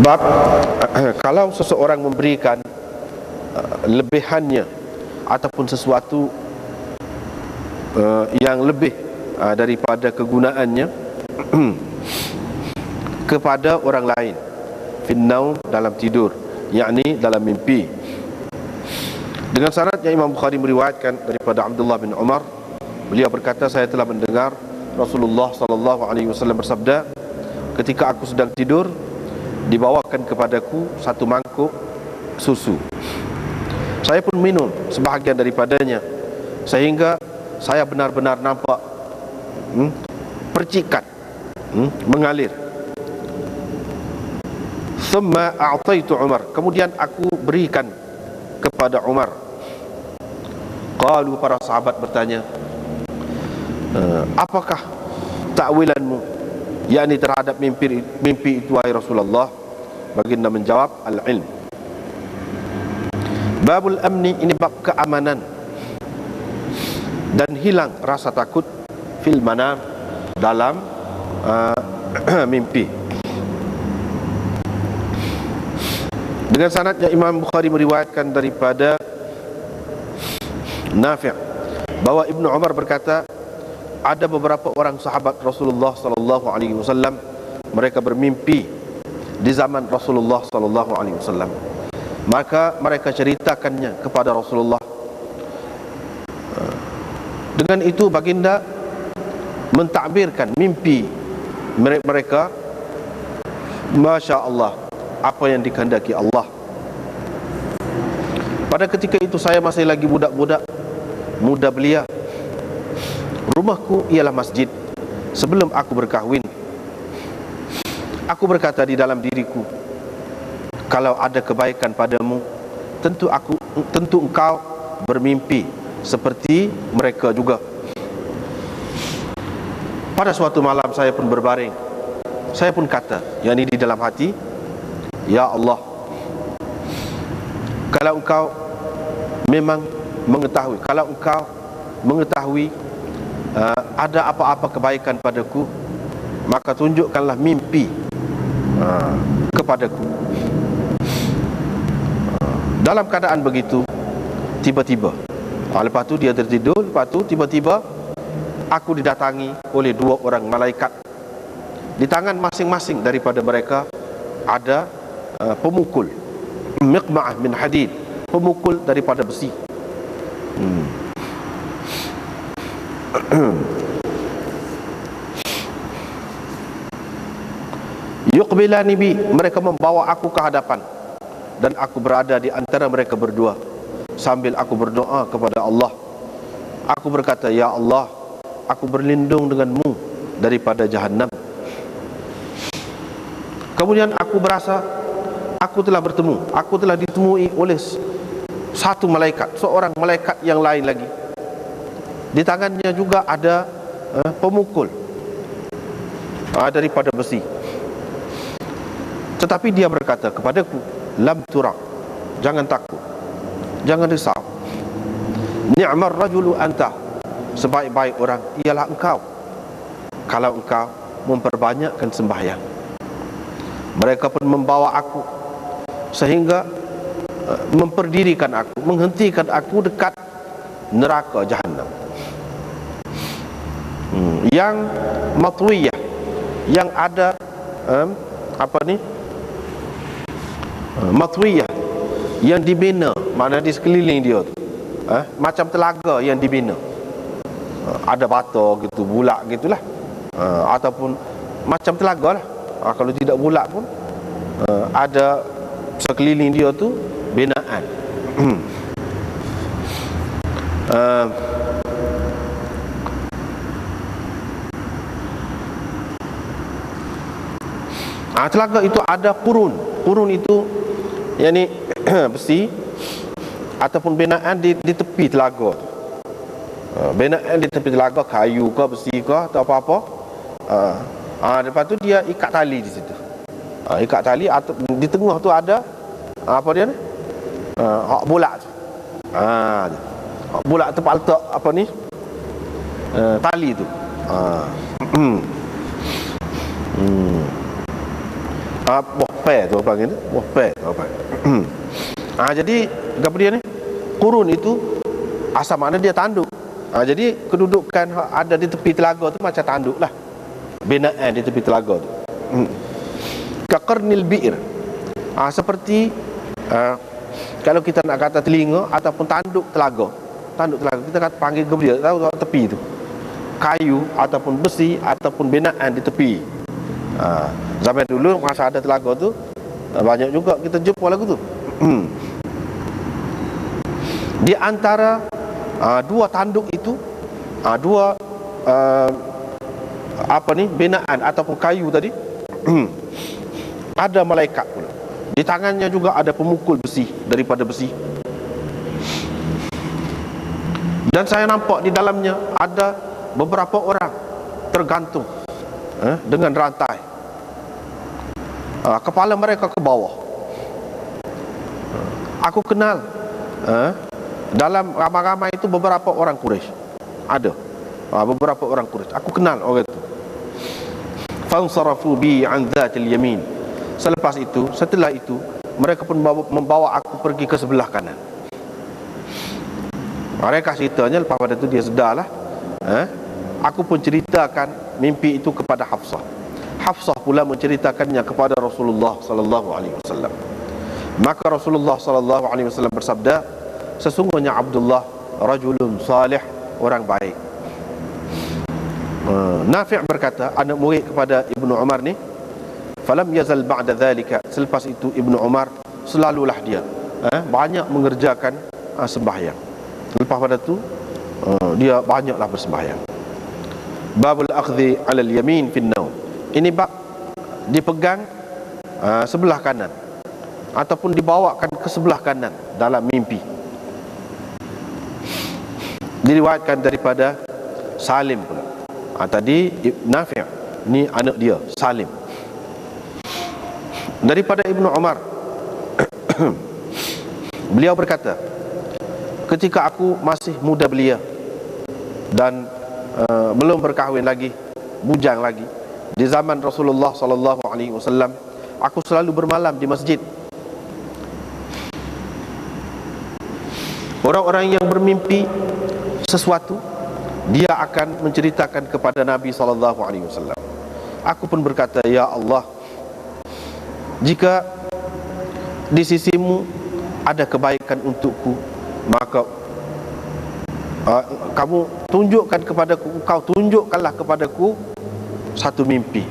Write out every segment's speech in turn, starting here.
Bab kalau seseorang memberikan lebihannya ataupun sesuatu yang lebih daripada kegunaannya kepada orang lain, finnaum, dalam tidur, yakni dalam mimpi. Dengan sanad yang Imam Bukhari meriwayatkan daripada Abdullah bin Umar, beliau berkata, saya telah mendengar Rasulullah sallallahu alaihi wasallam bersabda, ketika aku sedang tidur, dibawakan kepadaku satu mangkuk susu. Saya pun minum sebahagian daripadanya, sehingga saya benar-benar nampak percikan mengalir. Thumma a'taitu Umar, kemudian aku berikan kepada Umar. Qalu, para sahabat bertanya, apakah takwilanmu, yakni terhadap mimpi itu wahai Rasulullah? Baginda menjawab, al-ilm. Babul amni, ini bab keamanan dan hilang rasa takut fil manam, dalam mimpi. Dengan sanadnya Imam Bukhari meriwayatkan daripada Nafi' bahwa Ibnu Umar berkata, ada beberapa orang sahabat Rasulullah sallallahu alaihi wasallam, mereka bermimpi di zaman Rasulullah sallallahu alaihi wasallam. Maka mereka ceritakannya kepada Rasulullah. Dengan itu baginda mentakbirkan mimpi mereka, Masya Allah, apa yang dikehendaki Allah. Pada ketika itu saya masih lagi budak-budak muda belia. Rumahku ialah masjid sebelum aku berkahwin. Aku berkata di dalam diriku, kalau ada kebaikan padamu, tentu engkau bermimpi seperti mereka juga. Pada suatu malam saya pun berbaring. Saya pun kata, yakni di dalam hati, ya Allah, kalau engkau memang mengetahui, kalau engkau mengetahui ada apa-apa kebaikan padaku, maka tunjukkanlah mimpi kepadaku. Dalam keadaan begitu, tiba-tiba, lepas tu dia tertidur, lepas tu tiba-tiba aku didatangi oleh dua orang malaikat. Di tangan masing-masing daripada mereka ada pemukul, miqma'ah min hadid, pemukul daripada besi. Yuqbilani bi, mereka membawa aku ke hadapan, dan aku berada di antara mereka berdua sambil aku berdoa kepada Allah. Aku berkata, ya Allah, aku berlindung denganmu daripada jahannam. Kemudian aku berasa aku telah ditemui oleh satu malaikat, seorang malaikat yang lain lagi. Di tangannya juga ada pemukul daripada besi. Tetapi dia berkata kepadaku, lam tura, jangan takut, jangan risau. Ni'mar rajulu anta, sebaik-baik orang ialah engkau kalau engkau memperbanyakkan sembahyang. Mereka pun membawa aku sehingga memperdirikan aku, menghentikan aku dekat neraka jahannam yang matwiyah, yang ada matwiyah, yang dibina, mana di sekeliling dia tu macam telaga yang dibina, ada bata gitu, bulat gitulah, ataupun macam telaga lah. Kalau tidak bulat pun ada sekeliling dia tu binaan. Telaga itu ada purun itu yakni besi ataupun binaan di tepi telaga. Binaan di tepi telaga, kayu ke, besi ke, atau apa-apa. Lepas tu dia ikat tali di situ. Ikat tali, atau di tengah tu ada apa dia ni? Bulat tu. Bulat tempat letak apa ni? Tali tu. pe tu apa gitu, pe tu apa. Jadi apa dia ni? Qurun itu asal mana dia tanduk. Jadi kedudukan ada di tepi telaga tu macam tanduk lah, binaan di tepi telaga tu. Kaqarnil bi'r, seperti kalau kita nak kata telinga ataupun tanduk telaga kita kata panggil ke dia, tahu tepi tu, kayu ataupun besi ataupun binaan di tepi. Zaman dulu masa ada telaga tu banyak juga kita jumpa lagu tu. Di antara dua tanduk itu, dua binaan ataupun kayu tadi, ada malaikat pula. Di tangannya juga ada pemukul besi daripada besi. Dan saya nampak di dalamnya ada beberapa orang tergantung dengan rantai. Kepala mereka ke bawah. Aku kenal dalam ramai-ramai itu beberapa orang Quraisy. Ada beberapa orang Quraisy. Aku kenal orang itu. Fansarafu bi an dhatil yamin. Setelah itu mereka pun membawa aku pergi ke sebelah kanan. Mereka ceritanya lepas pada itu dia sedarlah. Aku pun ceritakan mimpi itu kepada Hafsah. Hafsah pula menceritakannya kepada Rasulullah sallallahu alaihi wasallam. Maka Rasulullah sallallahu alaihi wasallam bersabda, sesungguhnya Abdullah rajulun salih, orang baik. Nafi' berkata, anak murid kepada Ibnu Umar ni, falam yazal ba'da dhalika, selepas itu Ibnu Umar selalulah dia banyak mengerjakan sembahyang. Lepas pada tu dia banyaklah bersembahyang. Babul akhdhi 'alal yamin fin naum. Ini bab dipegang sebelah kanan ataupun dibawakan ke sebelah kanan dalam mimpi. Diriwayatkan daripada Salim pula. Tadi Nafi', ni anak dia Salim. Daripada Ibnu Umar beliau berkata, ketika aku masih muda belia dan belum berkahwin lagi, bujang lagi, di zaman Rasulullah sallallahu alaihi wasallam, aku selalu bermalam di masjid. Orang-orang yang bermimpi sesuatu, dia akan menceritakan kepada Nabi sallallahu alaihi wasallam. Aku pun berkata, ya Allah, jika di sisimu ada kebaikan untukku, maka kamu tunjukkan kepadaku, kau tunjukkanlah kepadaku satu mimpi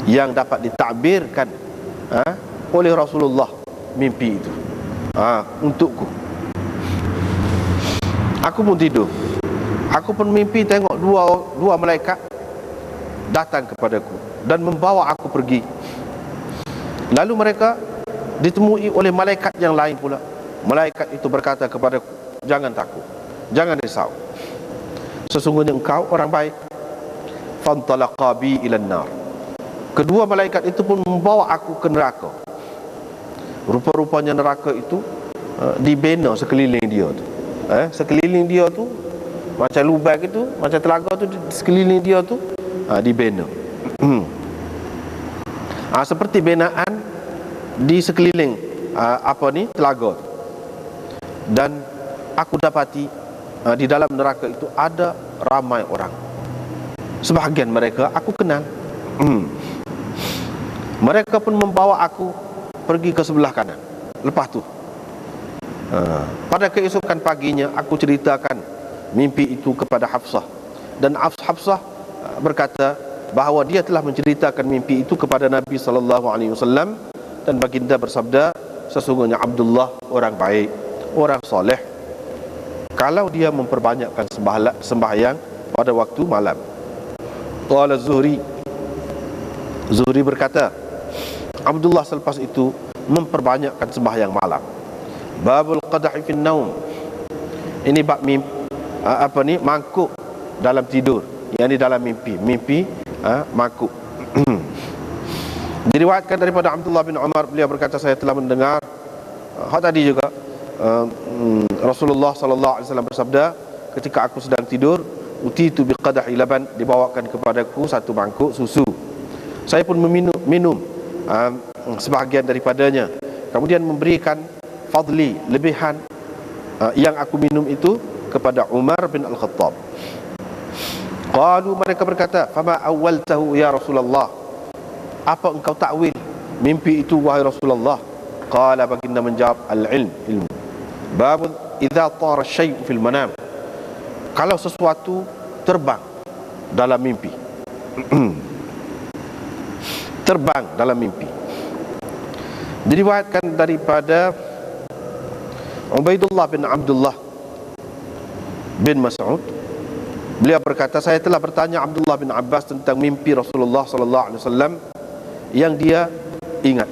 yang dapat ditakbirkan oleh Rasulullah, mimpi itu untukku. Aku pun tidur. Aku pun mimpi tengok dua malaikat datang kepadaku dan membawa aku pergi. Lalu mereka ditemui oleh malaikat yang lain pula. Malaikat itu berkata kepadaku, jangan takut, jangan risau, sesungguhnya engkau orang baik. Fantalaqa bi ilan nar. Kedua malaikat itu pun membawa aku ke neraka. Rupa-rupanya neraka itu dibina sekeliling dia tu. Sekeliling dia tu macam lubang itu, macam telaga tu, sekeliling dia tu dibina. Seperti binaan di sekeliling telaga. Dan aku dapati di dalam neraka itu ada ramai orang. Sebahagian mereka aku kenal. Mereka pun membawa aku pergi ke sebelah kanan. Lepas tu pada keesokan paginya aku ceritakan mimpi itu kepada Hafsah. Dan Hafsah berkata bahawa dia telah menceritakan mimpi itu kepada Nabi sallallahu alaihi wasallam, dan baginda bersabda, sesungguhnya Abdullah orang baik, orang soleh, kalau dia memperbanyakkan sembahyang pada waktu malam. Qala Zuhri berkata, Abdullah selepas itu memperbanyakkan sembahyang malam. Babul qadahi fin naum. Ini bab mangkuk dalam tidur, yang di dalam mimpi mangkuk. Diriwayatkan daripada Abdullah bin Umar, beliau berkata, saya telah mendengar tadi juga Rasulullah sallallahu alaihi wasallam bersabda, ketika aku sedang tidur, utitu biqadahi laban, dibawakan kepadaku satu mangkuk susu. Saya pun minum sebahagian daripadanya, kemudian memberikan fadli, lebihan yang aku minum itu kepada Umar bin Al-Khattab. Qalu, mereka berkata, fama awwaltahu ya Rasulullah, apa engkau takwil mimpi itu wahai Rasulullah? Qala, baginda menjawab, al-ilm, ilmu. Babun idza tara syai'u fil manam, kalau sesuatu terbang dalam mimpi. Terbang dalam mimpi. Diriwayatkan daripada Ubaidullah bin Abdullah bin Mas'ud, beliau berkata, saya telah bertanya Abdullah bin Abbas tentang mimpi Rasulullah sallallahu alaihi wasallam yang dia ingat.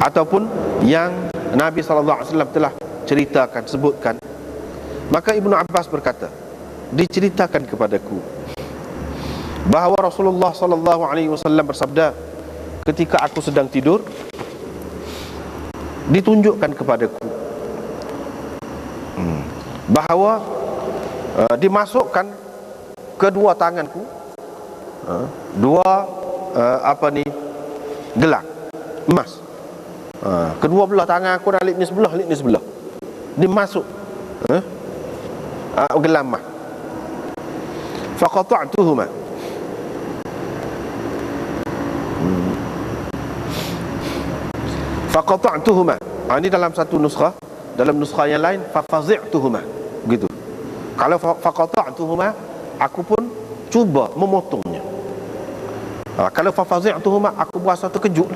Ataupun yang Nabi sallallahu alaihi wasallam telah ceritakan, sebutkan. Maka Ibnu Abbas berkata, diceritakan kepadaku bahawa Rasulullah sallallahu alaihi wasallam bersabda, ketika aku sedang tidur, ditunjukkan kepadaku bahawa dimasukkan kedua tanganku dua gelang emas. Kedua belah tangan aku alik ni sebelah, dimasuk gelang emas. Faqata'tuhuma, faqata'tuhuma. Ini dalam satu nuskah, dalam nuskah yang lain fafazi'tuhuma, begitu. Kalau faqata'tuhuma, aku pun cuba memotongnya. Kalau fafazi'tuhuma, aku berasa terkejut.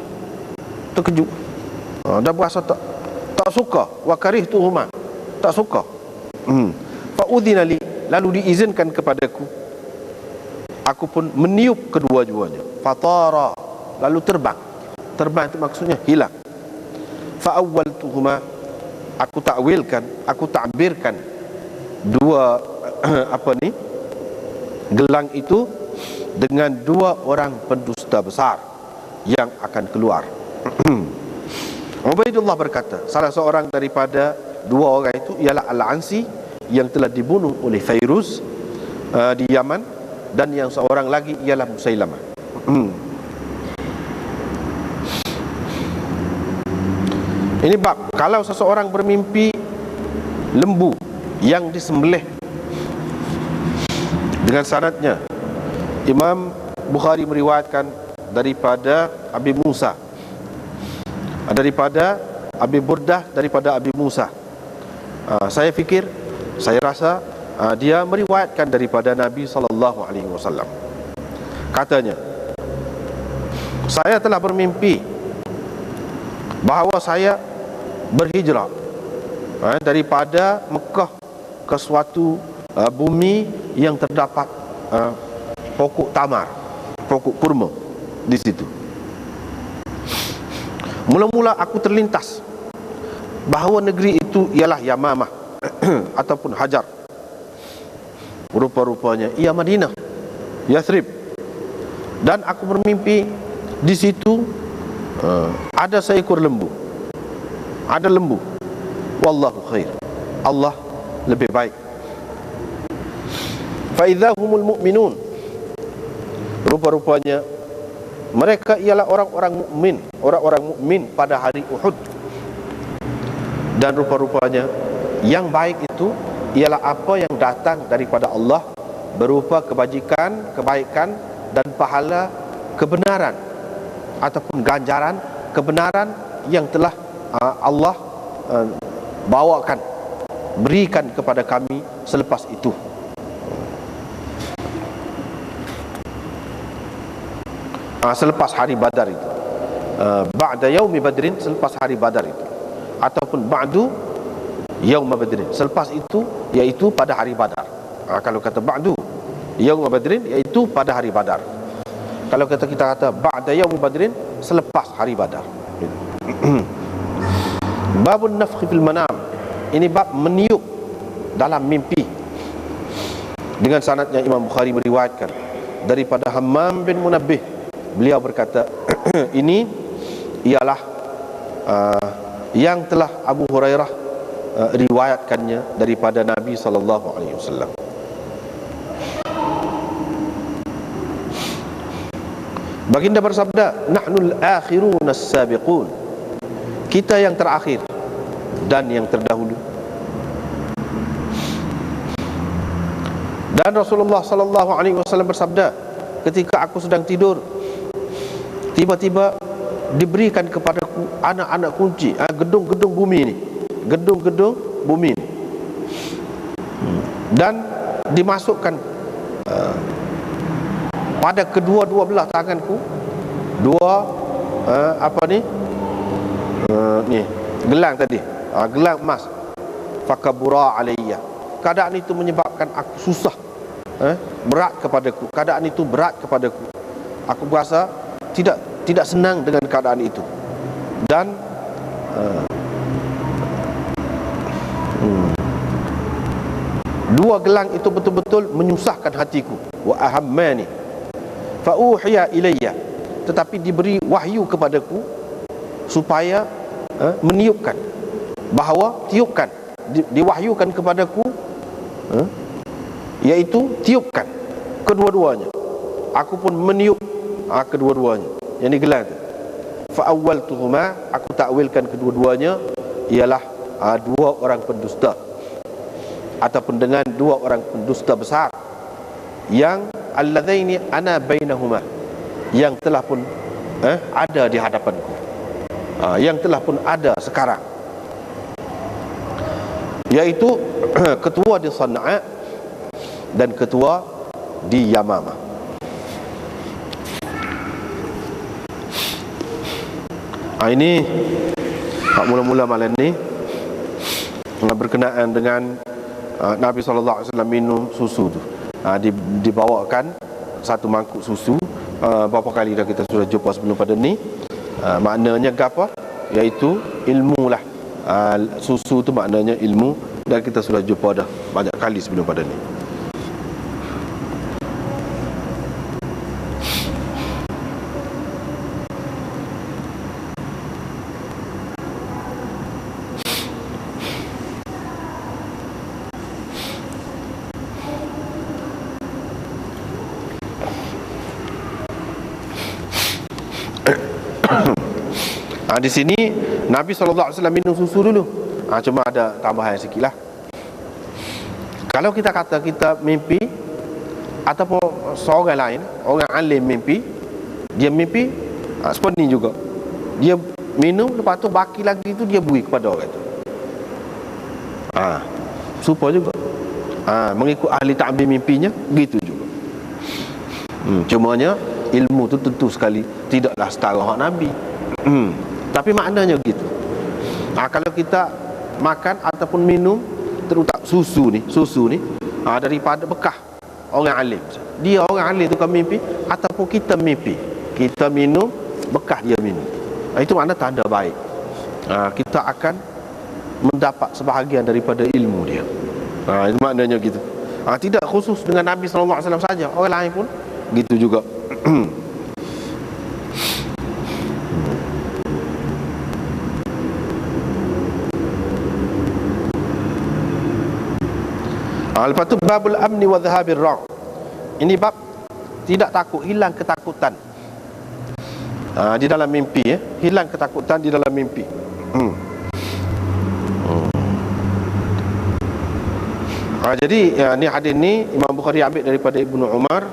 Dah berasa tak suka. Wa karihtuhuma, tak suka. Fa'udhina li, lalu diizinkan kepadaku, aku pun meniup kedua-duanya. Fatara, lalu terbang. Terbang itu maksudnya hilang. Fa'awwaltuhuma, aku takwilkan, aku takbirkan dua gelang itu dengan dua orang pendusta besar yang akan keluar. Ubaidullah berkata, salah seorang daripada dua orang itu ialah Al-Ansi yang telah dibunuh oleh Fairuz di Yaman, dan yang seorang lagi ialah Musailamah. Ini bab kalau seseorang bermimpi lembu yang disembelih. Dengan sanadnya, Imam Bukhari meriwayatkan daripada Abi Musa, daripada Abi Burdah, daripada Abi Musa. Saya rasa dia meriwayatkan daripada Nabi sallallahu alaihi wasallam. Katanya, saya telah bermimpi bahawa saya berhijrah daripada Mekah ke suatu bumi yang terdapat pokok tamar, pokok kurma di situ. Mula-mula aku terlintas bahawa negeri itu ialah Yamamah ataupun Hajar. Rupa-rupanya ia Madinah, Yathrib. Dan aku bermimpi di situ ada seekor lembu. Ada lembu. Wallahu khair, Allah lebih baik. Fa idza humul mu'minun, rupa-rupanya mereka ialah orang-orang mukmin, orang-orang mukmin pada hari Uhud. Dan rupa-rupanya yang baik itu ialah apa yang datang daripada Allah berupa kebajikan, kebaikan dan pahala kebenaran ataupun ganjaran kebenaran yang telah Allah bawakan, berikan kepada kami selepas itu. Selepas hari Badar itu, ba'da yaumi badrin, selepas hari Badar itu, ataupun ba'du yaum badrin, selepas itu, yaitu pada hari Badar. Kalau kata ba'du yaum badrin, yaitu pada hari Badar. Kalau kita kata ba'da yaum badrin, selepas hari Badar. Babun nafkhi fil manam, ini bab meniup dalam mimpi. Dengan sanadnya Imam Bukhari meriwayatkan daripada Hammam bin Munabbih, beliau berkata, ini ialah yang telah Abu Hurairah riwayatkannya daripada Nabi sallallahu alaihi wasallam. Baginda bersabda, "Nahnul akhirun as-sabiqun." Kita yang terakhir dan yang terdahulu. Dan Rasulullah sallallahu alaihi wasallam bersabda, ketika aku sedang tidur, tiba-tiba diberikan kepadaku anak-anak kunci, gedung-gedung bumi ini, gedung-gedung bumi ini, dan dimasukkan pada kedua-dua belah tanganku dua ni gelang tadi, gelang emas. Fakabura alayya. Keadaan itu menyebabkan aku susah, berat kepadaku. Keadaan itu berat kepadaku. Aku berasa tidak senang dengan keadaan itu. Dan dua gelang itu betul-betul menyusahkan hatiku. Wa ahammani fa uhiya ilayya. Tetapi diberi wahyu kepadaku supaya meniupkan, bahawa tiupkan, diwahyukan kepadaku, yaitu tiupkan kedua-duanya. Aku pun meniup kedua-duanya, yang digelar tu. Fa awwaltuhuma, aku takwilkan kedua-duanya ialah dua orang pendusta, ataupun dengan dua orang pendusta besar, yang alladzaini ana bainahuma, yang telah pun ada di hadapanku, yang telah pun ada sekarang, yaitu ketua di Sana'a dan ketua di Yamamah. Ini mula-mula malam ni berkenaan dengan Nabi SAW minum susu tu. Dibawakan satu mangkuk susu. Berapa kali dah kita sudah jumpa sebelum pada ni. Maknanya apa? Iaitu ilmu lah. Susu tu maknanya ilmu, dan kita sudah jumpa dah banyak kali sebelum pada ni. Di sini Nabi SAW minum susu dulu. Cuma ada tambahan sikit lah. Kalau kita kata kita mimpi, ataupun seorang lain, orang alim mimpi, dia mimpi seperti ni juga. Dia minum, lepas tu baki lagi tu dia beri kepada orang tu. Serupa juga. Mengikut ahli ta'bir mimpinya, begitu juga. Cumanya ilmu tu tentu sekali tidaklah setara hak Nabi. Tapi maknanya gitu. Kalau kita makan ataupun minum, terutama susu ni daripada bekah orang alim, dia orang alim tu kan mimpi, ataupun kita mimpi, kita minum bekah dia minum, itu makna tanda baik. Kita akan mendapat sebahagian daripada ilmu dia. Itu maknanya gitu. Tidak khusus dengan Nabi SAW saja, orang lain pun gitu juga. Lepas tu babul amni wa dhahabir ra'. Ini bab tidak takut, hilang ketakutan di dalam mimpi, hilang ketakutan di dalam mimpi. Jadi ni hadis ni Imam Bukhari ambil daripada Ibnu Umar.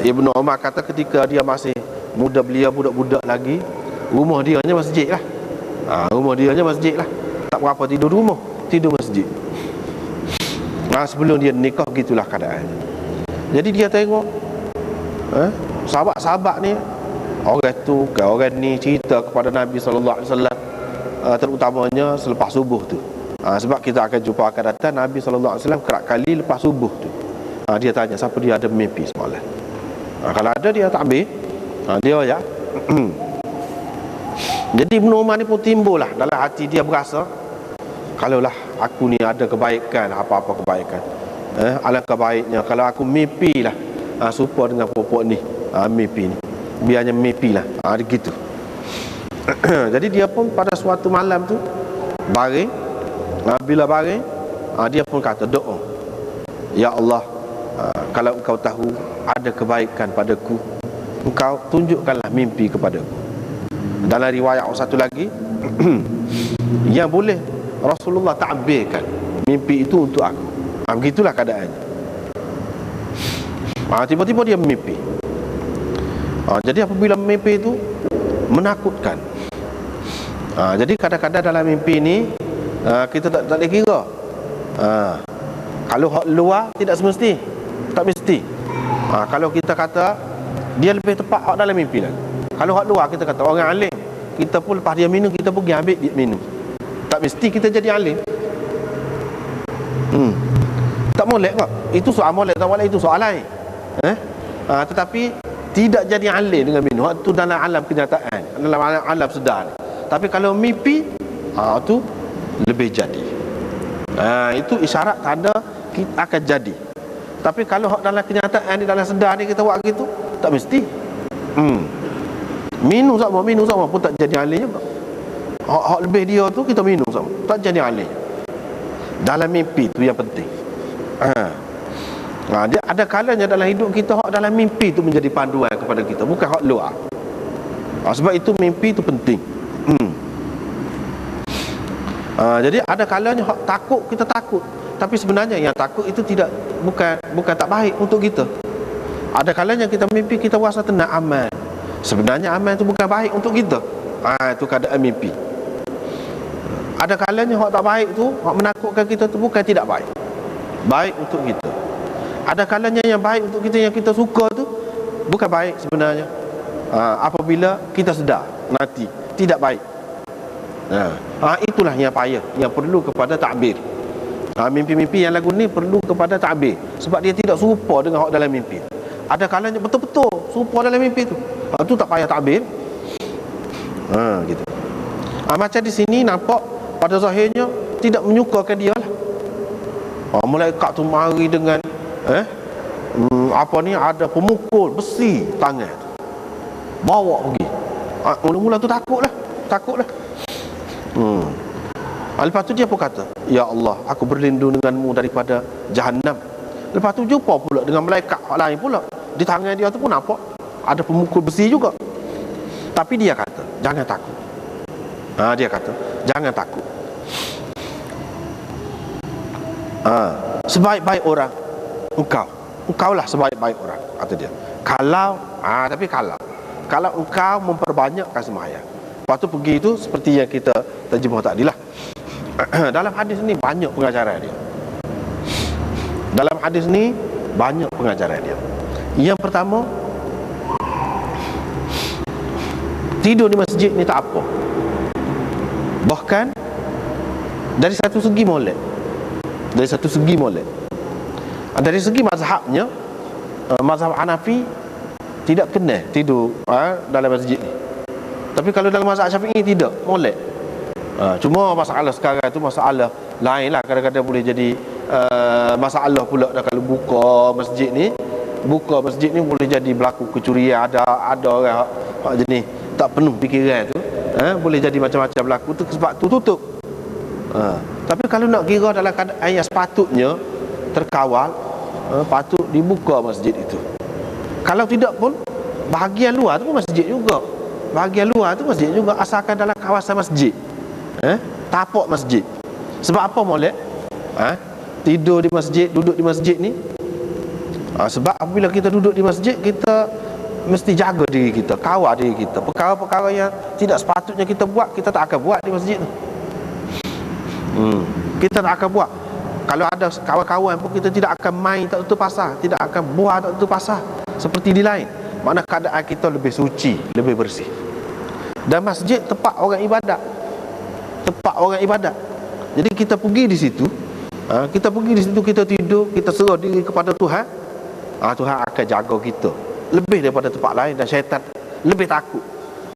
Ibnu Umar kata ketika dia masih muda, belia budak-budak lagi, rumah dia hanya masjid lah. Rumah dia hanya masjid lah. Tak berapa tidur rumah, tidur masjid. Sebelum dia nikah gitulah keadaan. Jadi dia tengok sahabat-sahabat ni, orang tu ke orang ni cerita kepada Nabi SAW, terutamanya selepas subuh tu. Sebab kita akan jumpa akan datang Nabi SAW kerap kali lepas subuh tu. Dia tanya siapa dia ada mimpi semalam. Kalau ada dia tak ambil, dia ya. Jadi Ibnu Umar ni pun timbul lah dalam hati dia, berasa kalaulah aku ni ada kebaikan, apa-apa kebaikan, alangkah baiknya kalau aku mimpi lah serupa dengan pokok ni, mimpi ni, biarnya mimpi lah, gitu. Jadi dia pun pada suatu malam tu baring, bila baring, dia pun kata doa, ya Allah, kalau engkau tahu ada kebaikan padaku, engkau tunjukkanlah mimpi kepadaku. Dalam riwayat satu lagi yang boleh Rasulullah ta'birkan mimpi itu untuk aku. Begitulah keadaannya. Tiba-tiba dia mimpi. Jadi apabila mimpi itu menakutkan. Jadi kadang-kadang dalam mimpi ini kita tak boleh kira. Kalau hak luar tidak semesti, tak mesti. Kalau kita kata dia lebih tepat hak dalam mimpi lah. Kalau hak luar kita kata orang alim, kita pun lepas dia minum kita pergi ambil dia minum. Tak mesti kita jadi alim. Tak molek kok. Itu soal molek tak molek itu soal lain. Tetapi tidak jadi alim dengan minum. Itu dalam alam kenyataan, dalam alam sedar. Tapi kalau mimpi, itu lebih jadi. Itu isyarat tanda kita akan jadi. Tapi kalau dalam kenyataan, dalam sedar ni kita buat gitu, tak mesti. Minum sama pun tak jadi alim juga. Hak lebih dia tu kita minum sama, tak jadi alim. Dalam mimpi tu yang penting. Dia ada kalanya dalam hidup kita hak dalam mimpi tu menjadi panduan kepada kita, bukan hak luar. Sebab itu mimpi tu penting. Jadi ada kalanya hak takut, kita takut, tapi sebenarnya yang takut itu bukan tak baik untuk kita. Ada kalanya kita mimpi kita rasa tenang aman, sebenarnya aman itu bukan baik untuk kita. Itu keadaan mimpi. Ada kalanya hak tak baik tu, hak menakutkan kita tu bukan tidak baik, baik untuk kita. Ada kalanya yang baik untuk kita, yang kita suka tu bukan baik sebenarnya. Apabila kita sedar nanti tidak baik. Itulah yang payah, yang perlu kepada takbir. Mimpi-mimpi yang lagu ni perlu kepada takbir, sebab dia tidak serupa dengan hak dalam mimpi. Ada kalanya betul-betul serupa dalam mimpi tu, tu tak payah takbir. Gitu. Macam di sini nampak pada zahirnya tidak menyukakan dia lah. Malaikat tu mari dengan ada pemukul besi tangan, bawa pergi. Mula-mula tu takutlah. Lepas tu dia pun kata, ya Allah, aku berlindung denganmu daripada Jahannam. Lepas tu jumpa pula dengan malaikat lain pula. Di tangan dia tu pun nampak ada pemukul besi juga. Tapi dia kata, jangan takut. Dia kata, jangan takut. Sebaik-baik orang engkaulah sebaik-baik orang, kata dia. Kalau engkau memperbanyakkan sembahyang. Lepas tu pergi itu seperti yang kita terjemah tadi lah. Dalam hadis ni banyak pengajaran dia. Yang pertama, tidur di masjid ni tak apa. Bahkan dari satu segi molek. Dari segi mazhabnya, mazhab Hanafi tidak kena tidur dalam masjid ni. Tapi kalau dalam mazhab Syafi'i tidak, molek. Cuma masalah sekarang tu masalah lain lah. Kadang-kadang boleh jadi masalah pula dah kalau buka masjid ni boleh jadi berlaku kecurian. Ada orang jenis tak penuh fikiran tu, boleh jadi macam-macam berlaku tu, sebab tu tutup. Tapi kalau nak kira dalam keadaan yang sepatutnya terkawal, patut dibuka masjid itu. Kalau tidak pun bahagian luar tu pun masjid juga. Asalkan dalam kawasan masjid, tapak masjid. Sebab apa molek? Tidur di masjid, duduk di masjid ni, sebab apabila kita duduk di masjid, kita mesti jaga diri kita, kawal diri kita. Perkara-perkara yang tidak sepatutnya kita buat, kita tak akan buat di masjid tu. Kita tak akan buat. Kalau ada kawan-kawan pun kita tidak akan main tak tutup pasar, tidak akan buah tak tutup pasar seperti di lain. Mana keadaan kita lebih suci, lebih bersih. Dan masjid tempat orang ibadat. Jadi kita pergi di situ, kita tidur, kita serah diri kepada Tuhan. Tuhan akan jaga kita lebih daripada tempat lain, dan syaitan lebih takut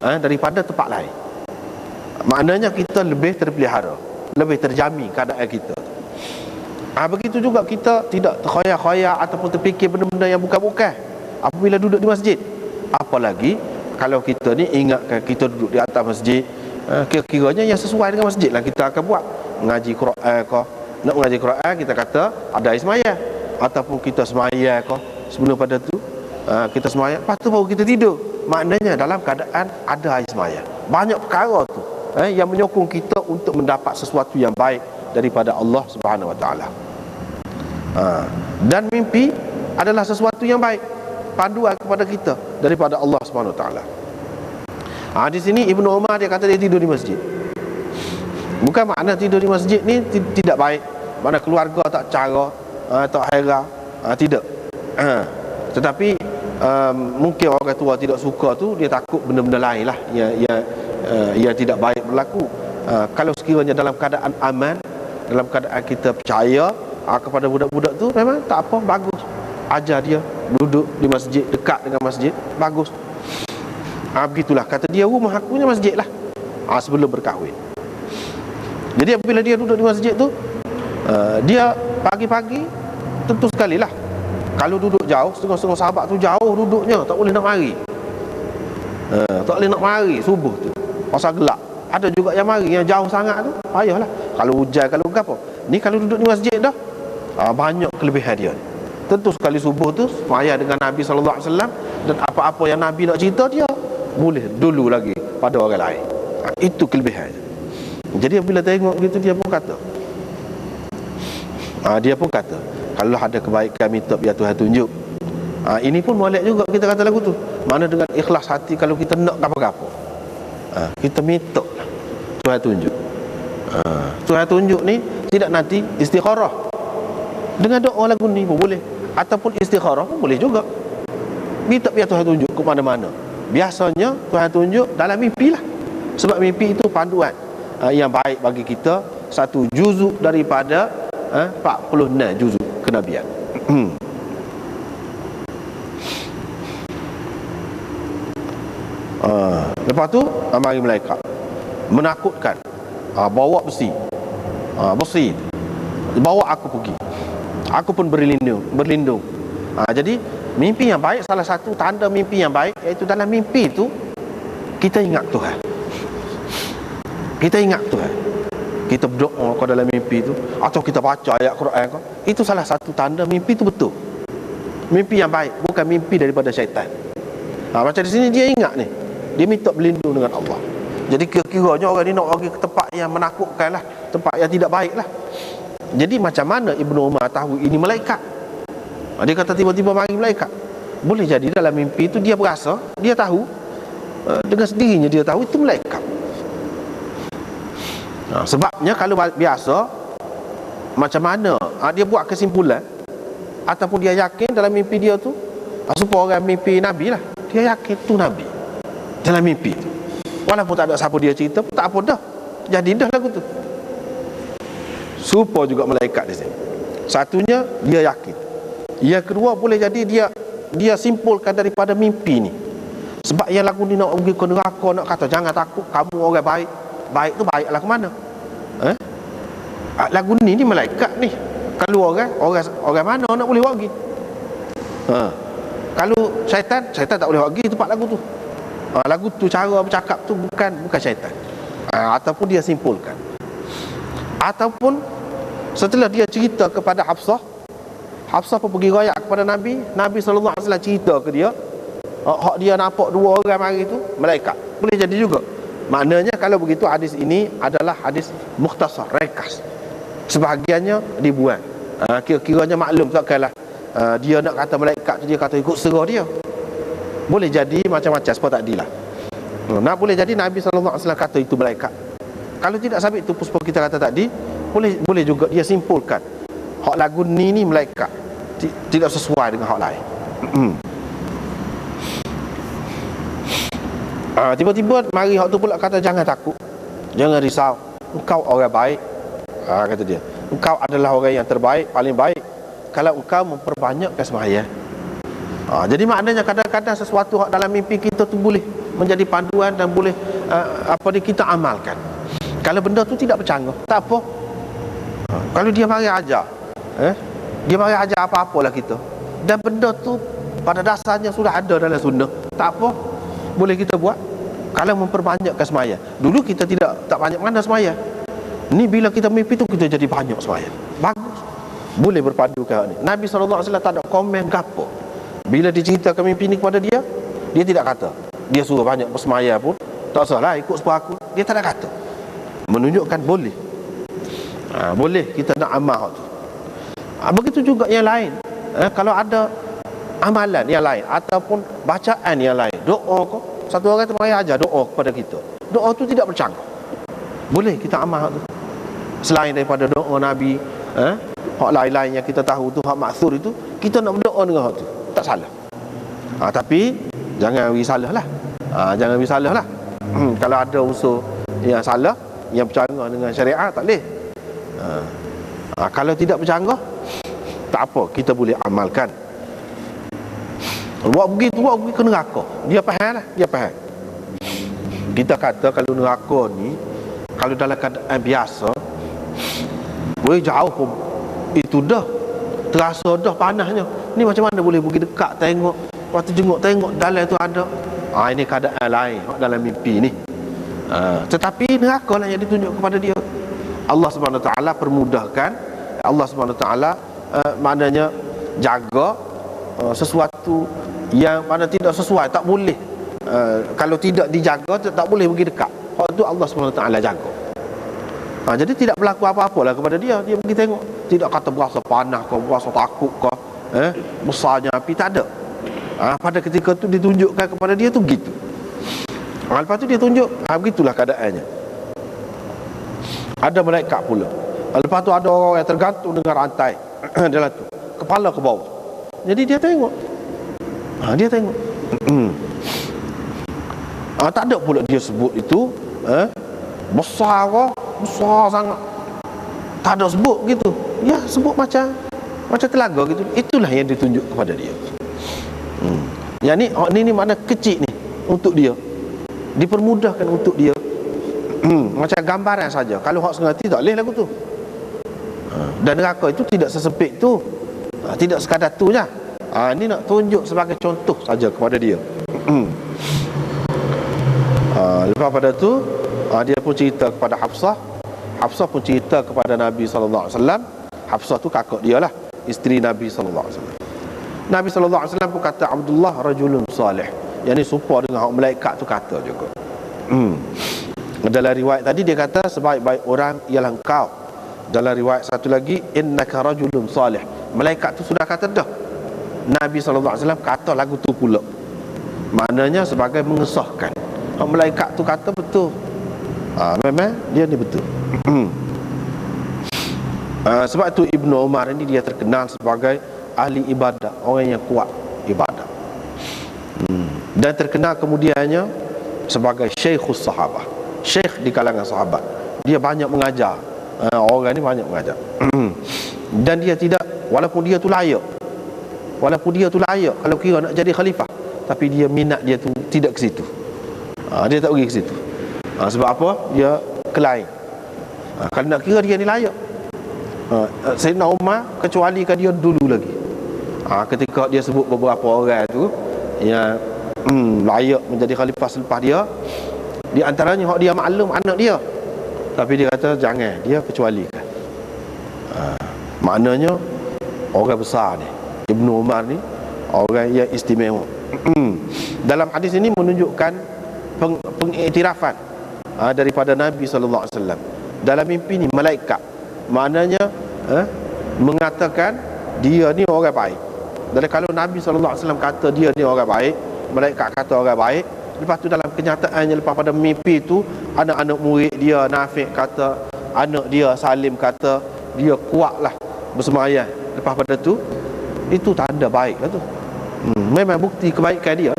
daripada tempat lain. Maknanya kita lebih terpelihara, lebih terjamin keadaan kita. Begitu juga kita tidak terkhoyak-khoyak ataupun terfikir benda-benda yang bukan-bukan apabila duduk di masjid. Apalagi kalau kita ni ingatkan kita duduk di atas masjid, kira-kiranya yang sesuai dengan masjid lah kita akan buat. Mengaji Quran ke, nak mengaji Quran kita kata ada air semayang. ataupun kita semaya kau sebelum pada tu kita semaya, lepas tu baru kita tidur. Maknanya dalam keadaan ada air semaya. Banyak perkara tu yang menyokong kita untuk mendapat sesuatu yang baik daripada Allah Subhanahu Wa Taala. Dan mimpi adalah sesuatu yang baik, panduan kepada kita daripada Allah Subhanahu Wa Taala. Di sini Ibnu Umar dia kata dia tidur di masjid. Bukan makna tidur di masjid ni tidak baik, mana keluarga tak cara, tak hera, tidak. Tetapi mungkin orang tua tidak suka tu, dia takut benda-benda lain lah yang tidak baik berlaku. Kalau sekiranya dalam keadaan aman, dalam keadaan kita percaya kepada budak-budak tu, memang tak apa, bagus. Ajar dia duduk di masjid, dekat dengan masjid, bagus. Begitulah, kata dia, rumah akunya masjid lah, sebelum berkahwin. Jadi apabila dia duduk di masjid tu, dia pagi-pagi tentu sekali lah, kalau duduk jauh, setengah-setengah sahabat tu jauh duduknya, tak boleh nak mari, tak boleh nak mari subuh tu, pasal gelap. Ada juga yang mari, yang jauh sangat tu payahlah, kalau hujan, kalau apa. Ni kalau duduk di masjid dah, banyak kelebihan dia. Tentu sekali subuh tu semaya dengan Nabi SAW, dan apa-apa yang Nabi nak cerita, dia boleh dulu lagi pada orang lain. Itu kelebihan. Jadi bila tengok gitu, dia pun kata, kalau ada kebaikan minta biar Tuhan tunjuk. Ini pun molek juga kita kata lagu tu. Mana dengan ikhlas hati, kalau kita nak apa-apa, kita minta Tuhan tunjuk. Tuhan tunjuk ni tidak nanti istikharah. Dengan doa lagu ni pun boleh, ataupun istikharah pun boleh juga. Minta biar Tuhan tunjuk ke mana-mana. Biasanya Tuhan tunjuk dalam mimpi lah. Sebab mimpi itu panduan yang baik bagi kita. Satu juzuk daripada 46 juzuk kenabian. Lepas tu mari malaikat menakutkan, bawa besi, bawa aku pergi, aku pun berlindung. Jadi mimpi yang baik, salah satu tanda mimpi yang baik, iaitu dalam mimpi itu kita ingat Tuhan. Kita ingat Tuhan, kita berdoa kau dalam mimpi itu, atau kita baca ayat Quran kau. Itu salah satu tanda mimpi itu betul, mimpi yang baik, bukan mimpi daripada syaitan. Macam di sini dia ingat ni, dia minta berlindung dengan Allah. Jadi kira-kiranya orang ni nak pergi ke tempat yang menakutkan lah, tempat yang tidak baik lah. Jadi macam mana Ibnu Umar tahu ini malaikat? Dia kata tiba-tiba mari malaikat. Boleh jadi dalam mimpi itu dia berasa, dia tahu, dengan sendirinya dia tahu itu malaikat. Sebabnya kalau biasa, macam mana dia buat kesimpulan, ataupun dia yakin dalam mimpi dia tu, supaya orang mimpi Nabi lah, dia yakin tu Nabi dalam mimpi tu. Walaupun tak ada siapa dia cerita, tak apa dah, jadi dah lagu tu. Serupa juga malaikat di sini. Satunya dia yakin, yang kedua boleh jadi dia simpulkan daripada mimpi ni. Sebab yang lagu ni nak pergi ke neraka, nak kata jangan takut, kamu orang baik. Baik tu baiklah ke mana? Lagu ni malaikat ni. Kalau orang mana nak boleh buat pergi? Kalau syaitan tak boleh buat pergi tempat lagu tu. Lagu tu cara bercakap tu bukan syaitan. Ataupun dia simpulkan. Ataupun setelah dia cerita kepada Hafsah pun pergi royak kepada Nabi SAW cerita ke dia, hak dia nampak dua orang mari tu malaikat. Boleh jadi juga. Maknanya kalau begitu hadis ini adalah hadis mukhtasar, ringkas. Sebahagiannya dibuang. Kira-kiranya maklum, takkanlah dia nak kata malaikat tu, dia kata ikut serah dia. Boleh jadi macam-macam, seperti tadilah. Boleh jadi Nabi SAW kata itu malaikat. Kalau tidak sabit itu, seperti kita kata tadi, boleh juga dia simpulkan hak lagu ni malaikat, tidak sesuai dengan hak lain. Tiba-tiba mari hak tu pula kata jangan takut, jangan risau, engkau orang baik. Kata dia, engkau adalah orang yang terbaik, paling baik kalau engkau memperbanyakkan sembahyang. Jadi maknanya kadang-kadang sesuatu dalam mimpi kita tu boleh menjadi panduan dan boleh kita amalkan. Kalau benda tu tidak bercanggah, tak apa. Kalau dia mari ajar, dia mari ajar apa-apalah kita, dan benda tu pada dasarnya sudah ada dalam sunnah, tak apa, boleh kita buat. Kalau memperbanyakkan sembahyang. Dulu kita tak banyak mana sembahyang. Ni bila kita mimpi tu kita jadi banyak sembahyang. Bagus. Boleh berpadukan ni. Nabi SAW tak ada komen gapo. Bila diceritakan mimpi ni kepada dia, dia tidak kata. Dia suruh banyak bersemayam pun, tak salah ikut sebab aku. Dia tak ada kata. Menunjukkan boleh. Boleh kita nak amal tu. Begitu juga yang lain. Kalau ada amalan yang lain ataupun bacaan yang lain, doa ko, satu orang tu mari ajar doa kepada kita. Doa tu tidak bercanggah. Boleh kita amal tu. Selain daripada doa Nabi, hak lain-lain yang kita tahu tu, hak maksur itu, kita nak berdoa dengan hak tu. Tak salah. Tapi jangan bagi salah lah. Jangan bagi salah lah. Kalau ada unsur yang salah, yang bercanggah dengan syariat, tak boleh. Kalau tidak bercanggah, tak apa, kita boleh amalkan. Buat begitu ke neraka. Dia faham lah, dia faham. Kita kata kalau neraka ni, kalau dalam keadaan biasa, boleh jauh pun itu dah terasa dah panasnya. Ni macam mana boleh pergi dekat tengok, waktu jenguk tengok dalam tu ada. Ini keadaan lain dalam mimpi ni. Tetapi neraka lah yang ditunjuk kepada dia. Allah Subhanahu Wa Taala permudahkan. Allah Subhanahu Wa Taala maknanya jaga sesuatu yang mana tidak sesuai, tak boleh. Kalau tidak dijaga, tak boleh pergi dekat. Hak tu Allah Subhanahu Wa Taala jaga. Jadi tidak berlaku apa-apalah kepada dia. Dia pergi tengok, tidak kata berasa panas ke, berasa takut ke, besarnya api, tak ada. Pada ketika tu ditunjukkan kepada dia tu gitu. Lepas tu dia tunjuk, begitulah keadaannya. Ada malaikat pula. Lepas tu ada orang yang tergantung dengan rantai dalam tu, kepala ke bawah. Jadi dia tengok. Dia tengok. Tak ada pula dia sebut itu besar ke, besar sangat. Tak ada sebut gitu. Ya, sebut macam telaga gitu. Itulah yang ditunjuk kepada dia. Yang ni makna kecil ni untuk dia. Dipermudahkan untuk dia. Macam gambaran saja. Kalau hak sengerti tak boleh lagu tu. Dan neraka itu tidak sesempit tu. Tidak sekadar tu je. Ini nak tunjuk sebagai contoh saja kepada dia. Lepas pada tu dia pun cerita kepada Hafsah. Hafsah pun cerita kepada Nabi SAW. Hafsah tu kakak dia lah, isteri Nabi SAW. Nabi SAW pun kata Abdullah rajulun salih. Yang ni serupa dengan hak malaikat tu kata juga. Dalam riwayat tadi dia kata sebaik-baik orang ialah engkau. Dalam riwayat satu lagi innaka rajulun salih. Malaikat tu sudah kata dah. Nabi SAW kata lagu tu pula. Maknanya sebagai mengesahkan. Malaikat tu kata betul. Memang dia ni betul. Sebab tu Ibnu Umar ni dia terkenal sebagai ahli ibadah, orang yang kuat ibadah. Dan terkenal kemudiannya sebagai Syekhus Sahabah, syekh di kalangan sahabat. Dia banyak mengajar. Orang ni banyak mengajar. Dan dia tidak, walaupun dia tu layak, kalau kira nak jadi khalifah, tapi dia minat dia tu tidak ke situ. Dia tak pergi ke situ. Sebab apa? Dia kelain. Kalau nak kira dia ni layak, Sayyidina Umar kecualikan dia dulu lagi. Ketika dia sebut beberapa orang tu yang layak menjadi khalifah selepas dia, di antaranya hak dia maklum anak dia, tapi dia kata jangan, dia kecualikan. Maknanya orang besar ni, Ibnu Umar ni orang yang istimewa. Dalam hadis ini menunjukkan pengiktirafan daripada Nabi SAW dalam mimpi ni malaikat. Maknanya mengatakan dia ni orang baik. Dan kalau Nabi SAW kata dia ni orang baik, malaikat kata orang baik, lepas tu dalam kenyataannya lepas pada mimpi tu, anak-anak murid dia Nafi' kata, anak dia Salim kata dia kuatlah bersemayam. Lepas pada tu, itu tanda baik lah tu. Memang bukti kebaikan dia.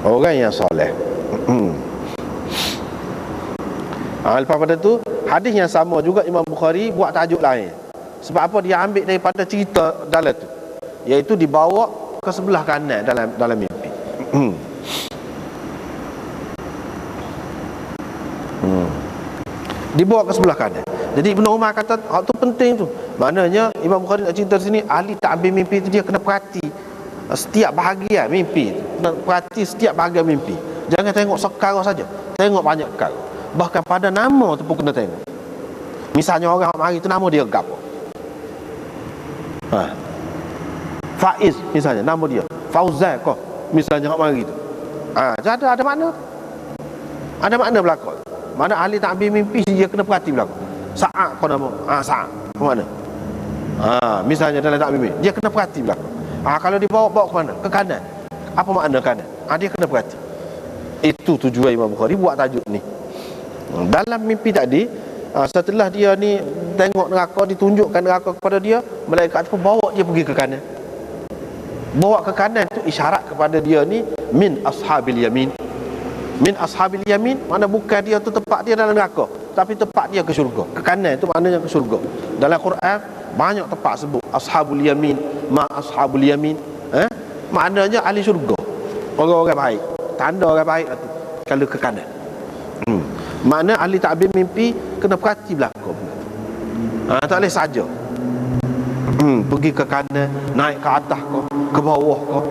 Orang yang soleh. Lepas pada tu, hadis yang sama juga Imam Bukhari buat tajuk lain. Sebab apa? Dia ambil daripada cerita dalam tu, iaitu dibawa ke sebelah kanan dalam mimpi. Dibawa ke sebelah kanan. Jadi Ibnu Umar kata hak tu penting tu. Maknanya Imam Bukhari nak cerita sini, ahli takbir mimpi tu dia kena perhati setiap bahagian mimpi tu. Kena perhati setiap bahagian mimpi. Jangan tengok sekarang saja, tengok banyak perkara. Bahkan pada nama tu pun kena tengok. Misalnya orang hak mari tu nama dia gapo? Faiz misalnya nama dia Fauzan kau misalnya hak mari tu. Jadi ada makna. Ada makna belaka. Mana ahli takbir mimpi dia kena perhati belaka. Sa'at kau nama. Sa'at. Ke mana? Misalnya dalam takbir mimpi dia kena perhati belaka. Kalau dibawa ke mana? Ke kanan. Apa makna kanan? Dia kena perhati. Itu tujuan Imam Bukhari buat tajuk ni. Dalam mimpi tadi, setelah dia ni tengok neraka, ditunjukkan neraka kepada dia, malaikat tu bawa dia pergi ke kanan. Bawa ke kanan tu isyarat kepada dia ni min ashabil yamin. Min ashabil yamin mana bukan dia tu tempat dia dalam neraka, tapi tempat dia ke syurga. Ke kanan tu maknanya ke syurga. Dalam Quran banyak tempat sebut ashabul yamin, ma ashabul yamin. Maknanya ahli syurga, orang-orang baik. Tanda orang baik tu kalau ke kanan. Makna ahli takbir mimpi kena perhati belakang. Tak boleh saja pergi ke kanan, naik ke atas kau, ke bawah kau.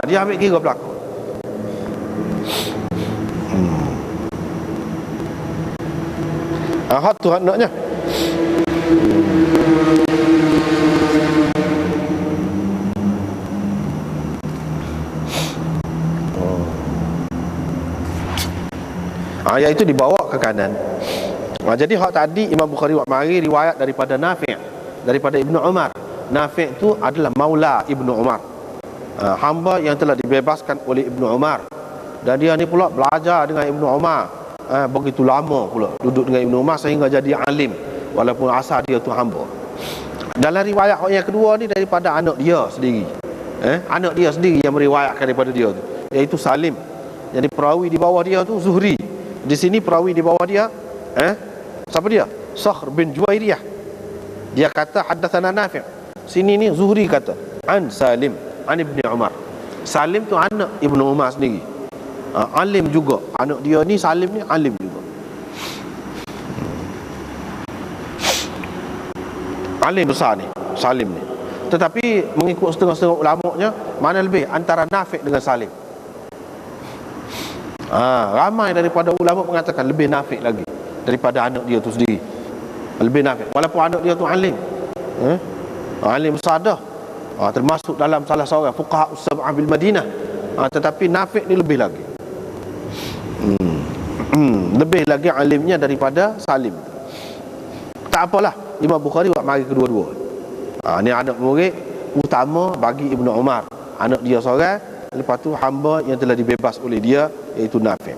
Dia ambil kira belakang. Hak tu naknya. Iaitu dibawa ke kanan. Jadi hak tadi Imam Bukhari mari riwayat daripada Nafi', daripada Ibnu Umar. Nafi' itu adalah maula Ibnu Umar, hamba yang telah dibebaskan oleh Ibnu Umar. Dan dia ni pula belajar dengan Ibnu Umar begitu lama pula duduk dengan Ibnu Umar sehingga jadi alim walaupun asal dia tu hamba. Dalam riwayat yang kedua ni daripada anak dia sendiri. Anak dia sendiri yang meriwayatkan daripada dia tu, iaitu Salim. Jadi perawi di bawah dia tu Zuhri. Di sini perawi di bawah dia siapa dia? Sakhr bin Juwairiyah. Dia kata haddatsana Nafi'. Sini ni Zuhri kata an Salim an Ibni Umar. Salim tu anak Ibnu Umar sendiri. Alim juga. Anak dia ni Salim ni alim juga. Alim besar ni Salim ni. Tetapi mengikut setengah-setengah ulama'nya, mana lebih antara Nafi' dengan Salim? Ramai daripada ulama mengatakan lebih Nafi' lagi daripada anak dia tu sendiri. Lebih Nafi', walaupun anak dia tu alim, alim besar dah, termasuk dalam salah seorang fuqaha as-sab'ah bil Madinah, tetapi Nafi' ni lebih lagi, lebih lagi alimnya daripada Salim. Tak apalah, Imam Bukhari buat mari kedua-dua. Ni anak murid utama bagi Ibnu Umar, anak dia seorang, lepas tu hamba yang telah dibebas oleh dia, iaitu Nafi'.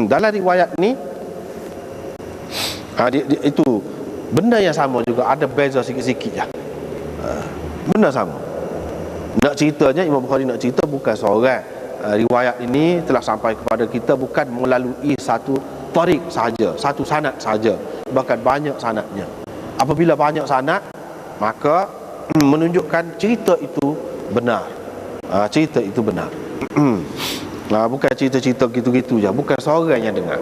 Dalam riwayat ni itu benda yang sama juga, ada beza sikit-sikit je. Benda sama. Nak ceritanya Imam Bukhari nak cerita bukan seorang. Riwayat ini telah sampai kepada kita bukan melalui satu tarik sahaja, satu sanad sahaja, bahkan banyak sanadnya. Apabila banyak sanad, maka menunjukkan cerita itu benar. Cerita itu benar. Bukan cerita-cerita gitu-gitu je, bukan seorang yang dengar.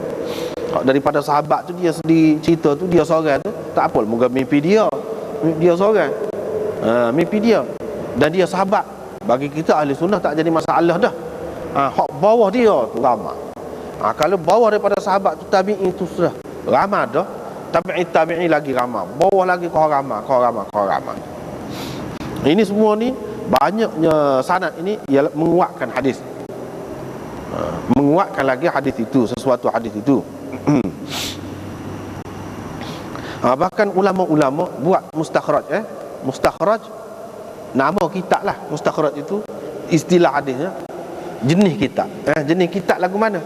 Daripada sahabat tu dia sendiri cerita tu, dia seorang tu tak apa, moga mimpi dia seorang, mimpi dia dan dia sahabat. Bagi kita ahli sunnah tak jadi masalah dah. Hak bawah dia tu ramai. Kalau bawah daripada sahabat tu tabi'in tu sudah ramai dah, tabi'in lagi ramai, bawah lagi kau ramai. Ini semua ni banyaknya sanad ini ialah menguatkan hadis, menguatkan lagi hadis itu, sesuatu hadis itu. Bahkan ulama-ulama buat mustakhraj. Mustakhraj nama kitab lah. Mustakhraj itu istilah hadisnya, jenis kitab. Jenis kitab lagu mana?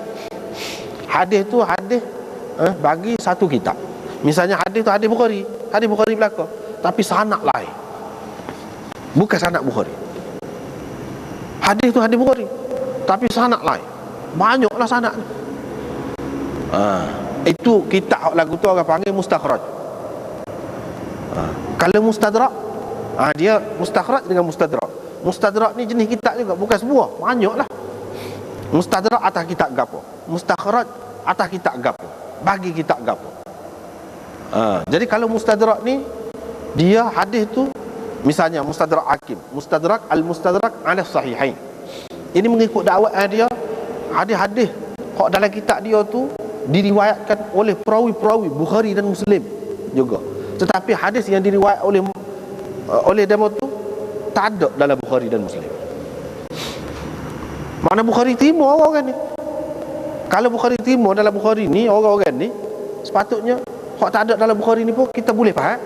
Hadis tu hadis bagi satu kitab. Misalnya hadis tu hadis Bukhari belaka, tapi sanad lain, bukan sanad Bukhari. Hadis tu hadis Bukhari, tapi sanad lain, banyaklah sanad. Itu kitab lagu tu orang panggil mustakhraj. Kalau mustadrak, dia mustakhraj dengan mustadrak. Mustadrak ni jenis kitab juga, bukan semua, banyaklah. Mustadrak atas kitab gapo, mustakhraj atas kitab gapo, bagi kitab gapo. Jadi kalau mustadrak ni dia hadis tu, misalnya mustadrak Hakim, mustadrak al-mustadrak ala sahihain. Ini mengikut dakwah dia, hadis-hadis kok dalam kitab dia tu diriwayatkan oleh perawi-perawi Bukhari dan Muslim juga. Tetapi hadis yang diriwayat oleh demo tu tak ada dalam Bukhari dan Muslim. Mana Bukhari timur orang-orang ni. Kalau Bukhari timur dalam Bukhari ni, orang-orang ni sepatutnya hak tak ada dalam Bukhari ni pun kita boleh faham.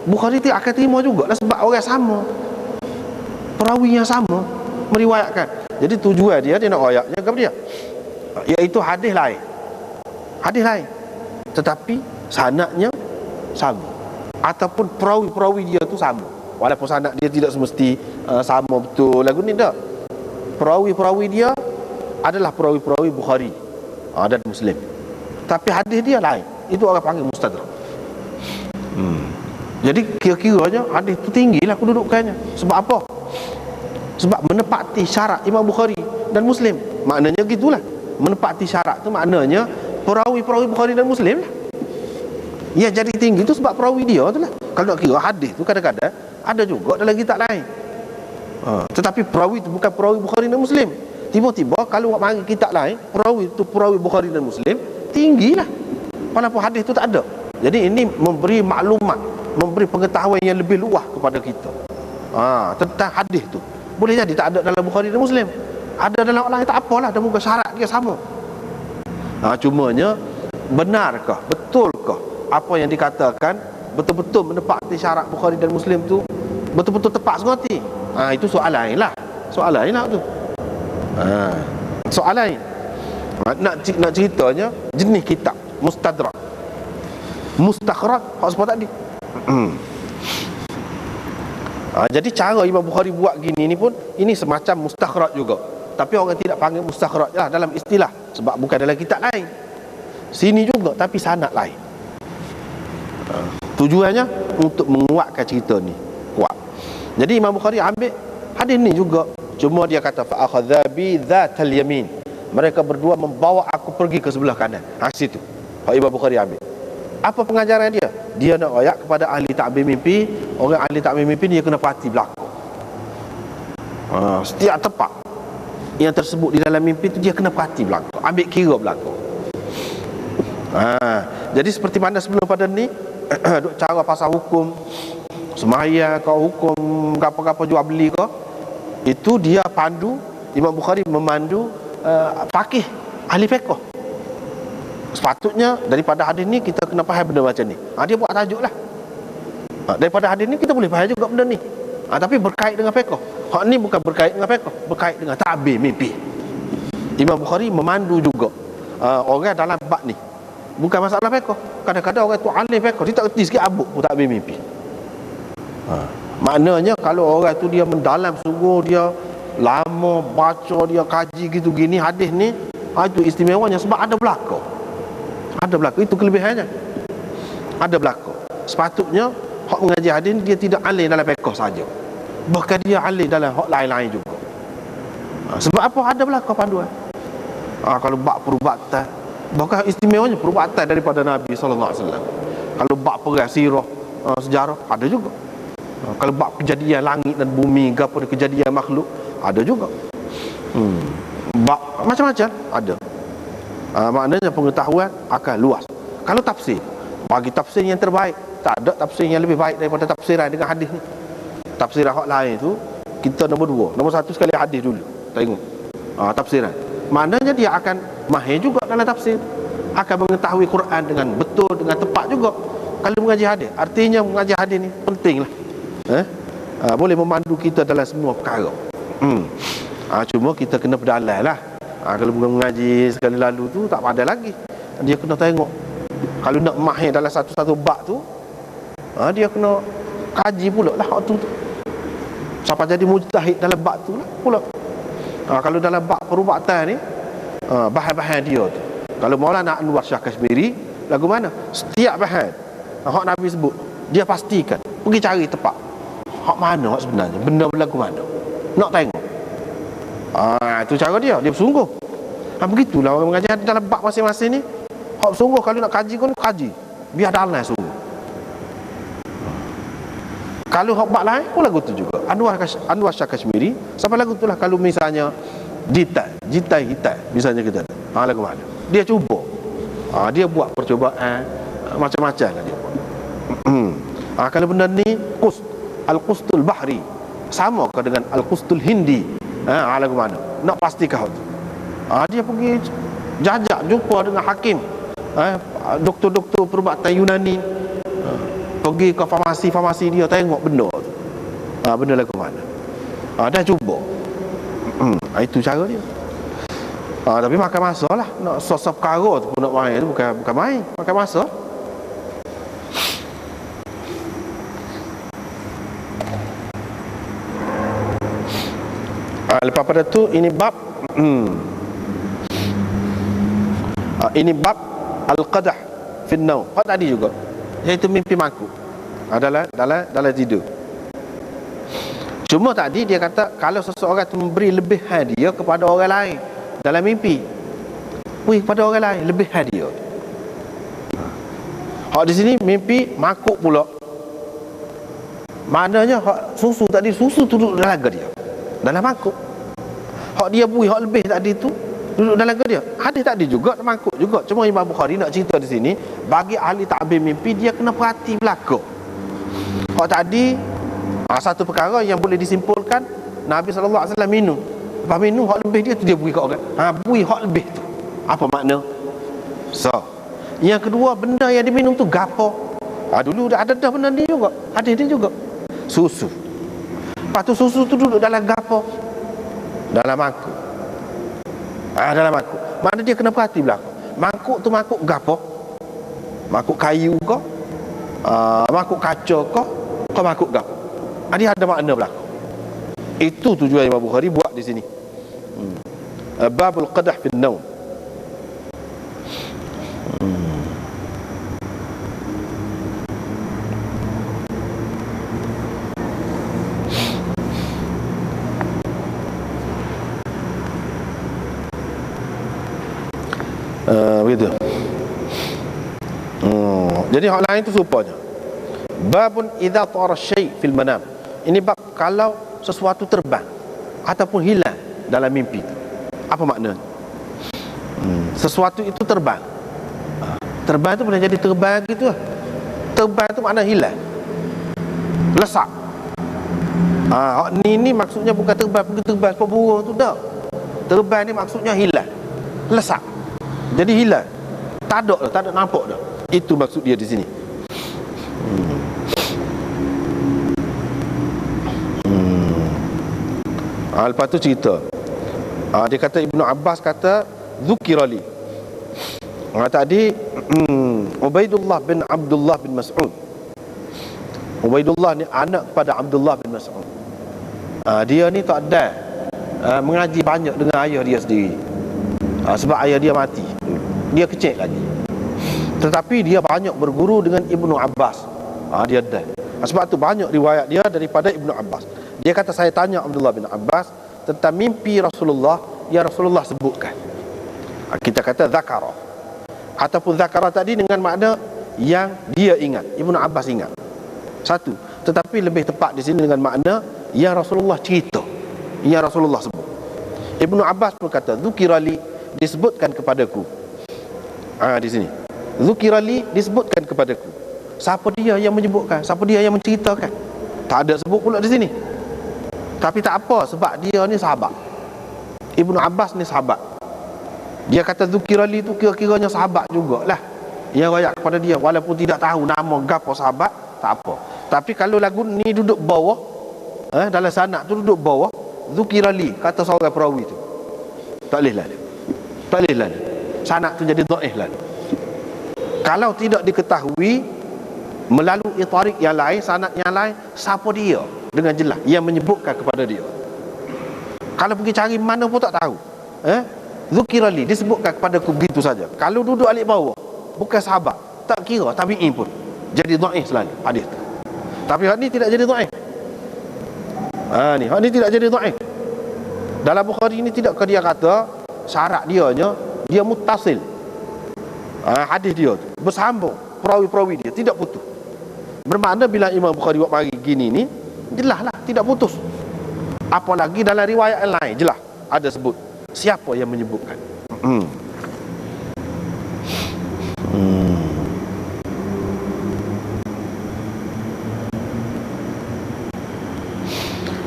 Bukhari tu akan timur jugalah sebab orang sama, perawi yang sama meriwayatkan. Jadi tujuan dia nak ayatnya kepada dia, iaitu hadis lain. Hadis lain tetapi sanadnya sama, ataupun perawi-perawi dia tu sama, walaupun sanad dia tidak semesti sama betul lagu ni tak. Perawi-perawi dia adalah perawi-perawi Bukhari dan Muslim, tapi hadis dia lain. Itu orang panggil mustadrak. Jadi kira-kiranya hadis tu tinggilah kedudukannya. Sebab apa? Sebab menepati syarat Imam Bukhari dan Muslim. Maknanya gitulah. Menepati syarat tu maknanya perawi-perawi Bukhari dan Muslim lah. Ya, jadi tinggi tu sebab perawi dia tu lah. Kalau nak kira hadis tu kadang-kadang ada juga dalam kitab lain. Tetapi perawi tu bukan perawi Bukhari dan Muslim. Tiba-tiba kalau nak mari kitab lain, perawi tu perawi Bukhari dan Muslim, tinggilah. Walaupun hadis tu tak ada. Jadi ini memberi maklumat, memberi pengetahuan yang lebih luas kepada kita tentang hadis tu. Boleh jadi tak ada dalam Bukhari dan Muslim, ada dalam orang lain, tak apalah, dan muka syarat dia sama. Cumanya benarkah, betulkah apa yang dikatakan betul-betul menepati syarat Bukhari dan Muslim tu betul-betul tepat semati? Itu soal lain lah. Soal lain lah tu. Soal lain. Nak ceritanya jenis kitab mustadrak, mustakhraj, hak sebut tadi. Jadi cara Imam Bukhari buat gini ni pun ini semacam mustakhraj juga. Tapi orang tidak panggil mustakhraj lah dalam istilah, sebab bukan dalam kitab lain. Sini juga tapi sanad lain. Tujuannya untuk menguatkan cerita ni, kuat. Jadi Imam Bukhari ambil hadis ni juga, cuma dia kata fa akhadha bi dzatal yamin. Mereka berdua membawa aku pergi ke sebelah kanan. Situ Imam Bukhari ambil. Apa pengajaran dia? Dia nak ayat kepada ahli takbir mimpi. Orang ahli takbir mimpi dia kena perhati belakang. Setiap tempat yang tersebut di dalam mimpi tu dia kena perhati belakang, ambil kira belakang. Jadi seperti mana sebelum pada ni cara pasal hukum semaya kau hukum apa-apa jual beli kau, itu dia pandu. Imam Bukhari memandu fakih ahli fiqh. Sepatutnya daripada hadis ni kita kena faham benda macam ni. Dia buat tajuk lah. Daripada hadis ni kita boleh faham juga benda ni. Tapi berkait dengan fiqh. Hak ni bukan berkait dengan fiqh, berkait dengan ta'bir mimpi. Imam Bukhari memandu juga orang dalam bab ni. Bukan masalah fiqh. Kadang-kadang orang tu alim fiqh, dia tak erti sikit abuk pun ta'bir mimpi. Maknanya kalau orang tu dia mendalam sungguh, dia lama baca, dia kaji gitu gini hadis ni, itu istimewanya sebab ada belakang. Ada belakang, itu kelebihannya. Ada belakang. Sepatutnya hak mengaji hadis ni dia tidak alim dalam fiqh saja, bahkan dia alim dalam hak lain-lain juga. Sebab apa? Ada belakang panduan. Kalau bab perubatan, bahkan istimewanya perubatan daripada Nabi SAW. Kalau bab perang sirah, sejarah, ada juga. Kalau bab kejadian langit dan bumi, apa kejadian makhluk, ada juga. Bab macam-macam ada. Maknanya pengetahuan akan luas. Kalau tafsir, bagi tafsir yang terbaik, tak ada tafsir yang lebih baik daripada tafsiran dengan hadis ni. Tafsiran hak lain tu kita nombor 2, nombor 1 sekali hadis dulu. Tengok tafsiran. Maknanya dia akan mahir juga dalam tafsir, akan mengetahui Quran dengan betul, dengan tepat juga. Kalau mengaji hadis, artinya mengaji hadis ni pentinglah. Boleh memandu kita dalam semua perkara. Cuma kita kena berdalam lah. Kalau bukan mengaji sekali lalu tu tak pandai lagi. Dia kena tengok. Kalau nak mahir dalam satu-satu bab tu, dia kena kaji pula lah waktu tu, sampai jadi mujtahid dalam bab tu lah pula. Kalau dalam bab perubatan ni, bahan-bahan dia tu, kalau Maulana Anwar Shah Kashmiri lagu mana, setiap bahan hak Nabi sebut, dia pastikan, pergi cari tepat hak mana hak sebenarnya, benda berlaku mana, nak tengok. Itu cara dia bersungguh. Begitulah orang mengajar dalam bab masing-masing ni. Hak bersungguh, kalau nak kaji pun kaji, biar dalam sungguh. Kalau hak bab lain pun lagu tu juga. Anwar Shah Kashmiri sampai lagu tu lah. Kalau misalnya jitai hitai misalnya kita lagu mana, dia cuba Dia buat percubaan, macam-macam lah dia buat. Kalau benda ni al-qustul bahri, sama ke dengan al-qustul hindi? Lagu mana? Nak pastikan tu. Dia pergi jajak jumpa dengan hakim, doktor-doktor perubatan Yunani, pergi ke farmasi dia, tengok benda tu. Benda lagu mana? Dah cuba. Itu cara dia. Tapi makan masa lah. Nak sosok perkara tu pun nak main tu bukan main, makan masa. Lepas pada tu ini bab ini bab al-qadah fi an-naum. Tadi juga iaitu mimpi makuk dalam tidur. Cuma tadi dia kata kalau seseorang tu memberi lebih hadiah kepada orang lain dalam mimpi, kepada orang lain lebih hadiah. Di sini mimpi makuk pula. Maknanya susu tadi, susu tu duduk dalam laga dia, dalam makuk. Dia bui lebih tadi tu duduk dalam laga dia. Hadis tadi juga makuk juga. Cuma Imam Bukhari nak cerita di sini bagi ahli takbir mimpi, dia kena perhati belaka. Tadi satu perkara yang boleh disimpulkan, Nabi SAW minum. Lepas minum lebih dia tu dia bui kat orang. Bui lebih tu apa makna? Yang kedua, benda yang diminum tu gapo? Dulu ada benda ni juga, hadis dia juga, susu. Lepas tu susu tu duduk dalam gapo? Dalam mangkuk. Dalam mangkuk. Mana dia kena perhati belakang. Mangkuk tu mangkuk gapo? Mangkuk kayu ke? Mangkuk kaca ke? Kau mangkuk gapo? Dia ada makna belakang. Itu tujuan Imam Bukhari buat di sini. Babul qadah fi an-naum. Begitu. Jadi hal lain tu supaya babun idza tara syai' fil manam. Ini bab kalau sesuatu terbang ataupun hilang dalam mimpi. Apa maknanya? Sesuatu itu terbang. Terbang itu boleh jadi terbang gitu. Terbang itu makna hilang, lesak. Ni maksudnya bukan terbang seperti burung tu dah. Terbang ni maksudnya hilang, lesak. Jadi hilang, tak ada nampak dah. Itu maksud dia di sini. Lepas tu cerita, dia kata Ibnu Abbas kata dzukirali. Tadi Ubaidullah bin Abdullah bin Mas'ud. Ubaidullah ni anak kepada Abdullah bin Mas'ud. Dia ni tak ada mengaji banyak dengan ayah dia sendiri. Sebab ayah dia mati, dia kecil lagi. Tetapi dia banyak berguru dengan Ibnu Abbas. Dia ada. Sebab tu banyak riwayat dia daripada Ibnu Abbas. Dia kata saya tanya Abdullah bin Abbas tentang mimpi Rasulullah yang Rasulullah sebutkan. Kita kata zakara, ataupun zakara tadi dengan makna yang dia ingat, Ibnu Abbas ingat. Satu, tetapi lebih tepat di sini dengan makna yang Rasulullah cerita, yang Rasulullah sebut. Ibnu Abbas pun kata dzukirali, disebutkan kepadaku. Di sini dzukirali, disebutkan kepadaku. Siapa dia yang menyebutkan? Siapa dia yang menceritakan? Tak ada sebut pula di sini. Tapi tak apa, sebab dia ni sahabat. Ibnu Abbas ni sahabat. Dia kata dzukirali tu kira-kiranya sahabat jugalah yang royak kepada dia, walaupun tidak tahu nama gapo sahabat, tak apa. Tapi kalau lagu ni duduk bawah, dalam sanad tu duduk bawah, dzukirali, kata seorang perawi tu, tak boleh lah. Tak boleh lah. Sanad tu jadi dhaif lah. Kalau tidak diketahui melalui tarik yang lain, sanad yang lain, siapa dia dengan jelas yang menyebutkan kepada dia. Kalau pergi cari mana pun tak tahu. Dzukirali, disebutkan kepadaku begitu saja. Kalau duduk alik bawah, bukan sahabat, tak kira tabi'in pun, jadi dhaif selalu hadis tu. Tapi hak ni tidak jadi dhaif. Hak ni tidak jadi dhaif. Dalam Bukhari ni tidakkah dia kata syarat dia muttasil. Hadis dia tu bersambung, perawi-perawi dia tidak putus. Bermakna bila Imam Bukhari buat mari gini ni, jelaslah tidak putus. Apalagi dalam riwayat yang lain jelas ada sebut siapa yang menyebutkan.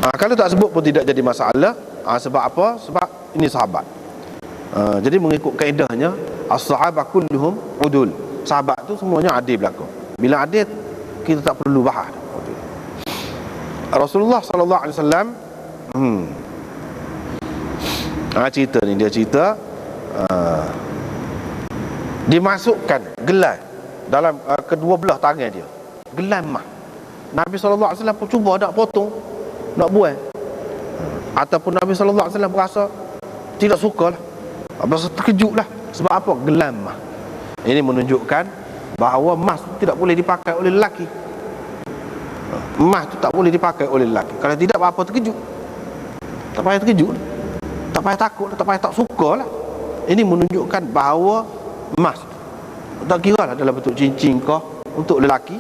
Kalau tak sebut pun tidak jadi masalah. Sebab apa? Sebab ini sahabat. Jadi mengikut kaedahnya, as-sahabah kulluhum udul. Sahabat tu semuanya adil berlaku. Bila adil, kita tak perlu bahas. Rasulullah sallallahu alaihi wasallam cerita ni, dia cerita dimasukkan gelai dalam kedua belah tangan dia, gelai emas. Nabi sallallahu alaihi wasallam pun cuba nak potong, nak buang, ataupun Nabi sallallahu alaihi wasallam berasa tidak suka lah, berasa terkejut lah. Sebab apa? Gelai emas. Ini menunjukkan bahawa emas tidak boleh dipakai oleh lelaki. Emas tu tak boleh dipakai oleh lelaki. Kalau tidak, apa terkejut? Tak payah terkejut, tak payah takut, tak payah tak suka lah. Ini menunjukkan bahawa emas tak kira lah dalam bentuk cincin kau untuk lelaki,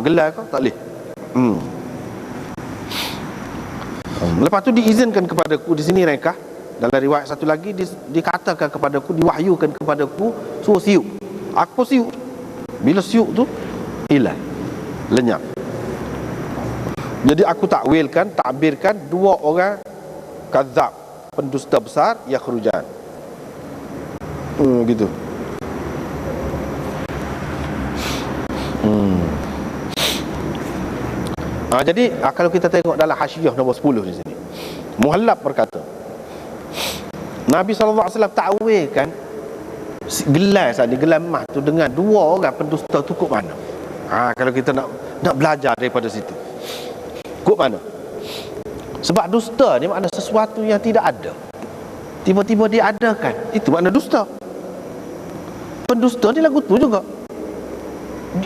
gelar kau tak boleh. Lepas tu diizinkan kepadaku, di sini rekah dalam riwayat satu lagi dikatakan kepadaku, diwahyukan kepadaku suruh siuk. Aku siuk. Bila siuk tu hilang, lenyap. Jadi aku takwilkan, takbirkan dua orang kadzab, pendusta besar, yakhrujan. Gitu. Jadi kalau kita tengok dalam hasyiah nombor 10 di sini, Muhallab berkata, Nabi SAW takwilkan gelar tadi, gelar emas tu dengan dua orang pendusta tu kok mana? Kalau kita nak belajar daripada situ, kok mana? Sebab dusta ni makna sesuatu yang tidak ada, tiba-tiba diadakan. Itu makna dusta. Pendusta ni lagu tu juga,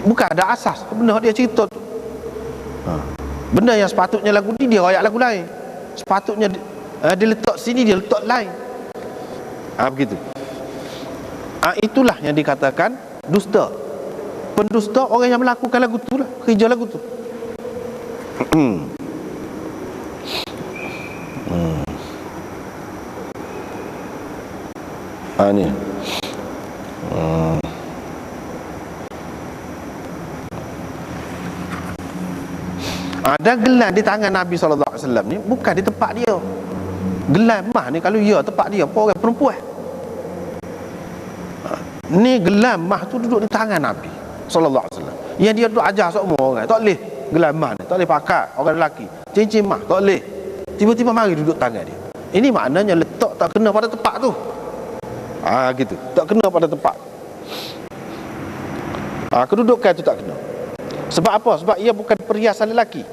bukan ada asas benda dia cerita tu. Benda yang sepatutnya lagu ni, dia royak lagu lain. Sepatutnya dia letak sini, dia letak lain. Begitu. Itulah yang dikatakan dusta. Pendusta orang yang melakukan lagu tu lah, kerja lagu tu. Ni ada gelar di tangan Nabi SAW ni, bukan di tempat dia. Gelar emas ni kalau ya tempat dia, apa orang perempuan. Ni gelar emas tu duduk di tangan Nabi SAW, yang dia duduk ajar semua orang, tak boleh gelar emas ni, tak boleh pakai orang lelaki. Cincin emas tak boleh, tiba-tiba mari duduk tangan dia. Ini maknanya letak tak kena pada tempat tu. Gitu, tak kena pada tempat. Kedudukan tu tak kena. Sebab apa? Sebab ia bukan perhiasan lelaki.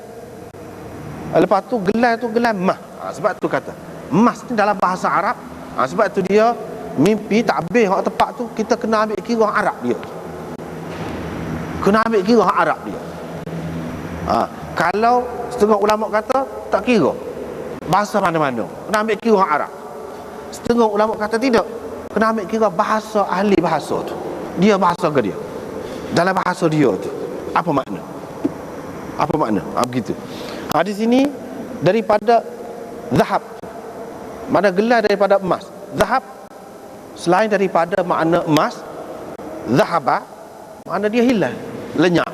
Lepas tu gelar tu gelar emas. Sebab tu kata emas ni dalam bahasa Arab. Sebab tu dia mimpi takbir hak tempat tu, kita kena ambil kira Arab dia. Kena ambil kira Arab dia. Kalau setengah ulama kata tak kira bahasa mana-mana, kena ambil kira Arab. Setengah ulama kata tidak, kena ambil kira bahasa ahli bahasa tu. Dia bahasa ke dia, dalam bahasa dia tu apa makna? Apa makna? Begitu. Di sini daripada zahab, mana gelar daripada emas. Zahab selain daripada makna emas, zahaba makna dia hilang, lenyap.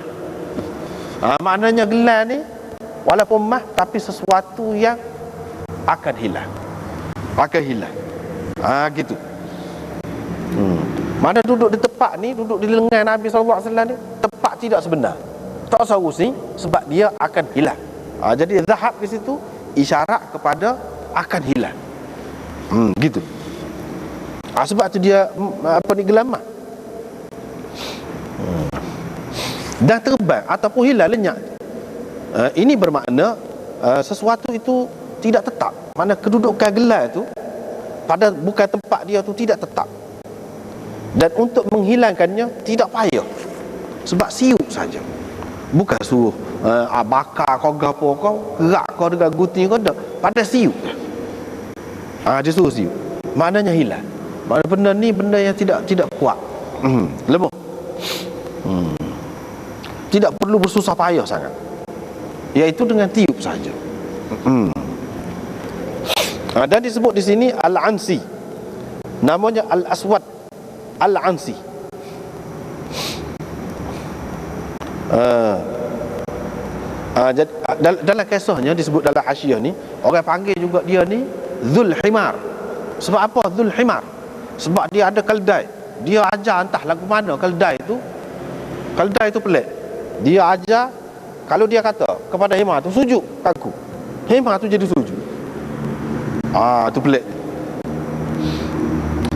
Maknanya gelar ni walaupun emas, tapi sesuatu yang akan hilang, akan hilang. Gitu. Mana duduk di tempat ni, duduk di lengan Nabi SAW ni, tempat tidak sebenar, tak usah usi, sebab dia akan hilang. Jadi zahab di situ isyarat kepada akan hilang. Gitu. Sebab tu dia gelar emas. Dan terbang ataupun hilang, lenyap. Ini bermakna sesuatu itu tidak tetap. Mana kedudukan gelar tu pada bukan tempat dia tu tidak tetap. Dan untuk menghilangkannya tidak payah, sebab siup saja. Bukan suruh bakar kau gapo kau, gerak kau dengan gunting kau, tak. Pada siup. Dia suruh siup. Maknanya hilang. Maknanya benda ni benda yang tidak kuat. Lemah. Tidak perlu bersusah payah sangat, iaitu dengan tiup saja. Dan disebut di sini Al-Ansi, namanya Al-Aswad Al-Ansi. Dalam kisahnya disebut dalam Hasyiah ni, orang panggil juga dia ni Dzul Himar. Sebab apa Dzul Himar? Sebab dia ada keldai. Dia ajar entah lagu mana keldai tu. Keldai tu pelik. Dia ajar, kalau dia kata kepada himar tu sujud kaku, himar tu jadi sujud. Tu pelik.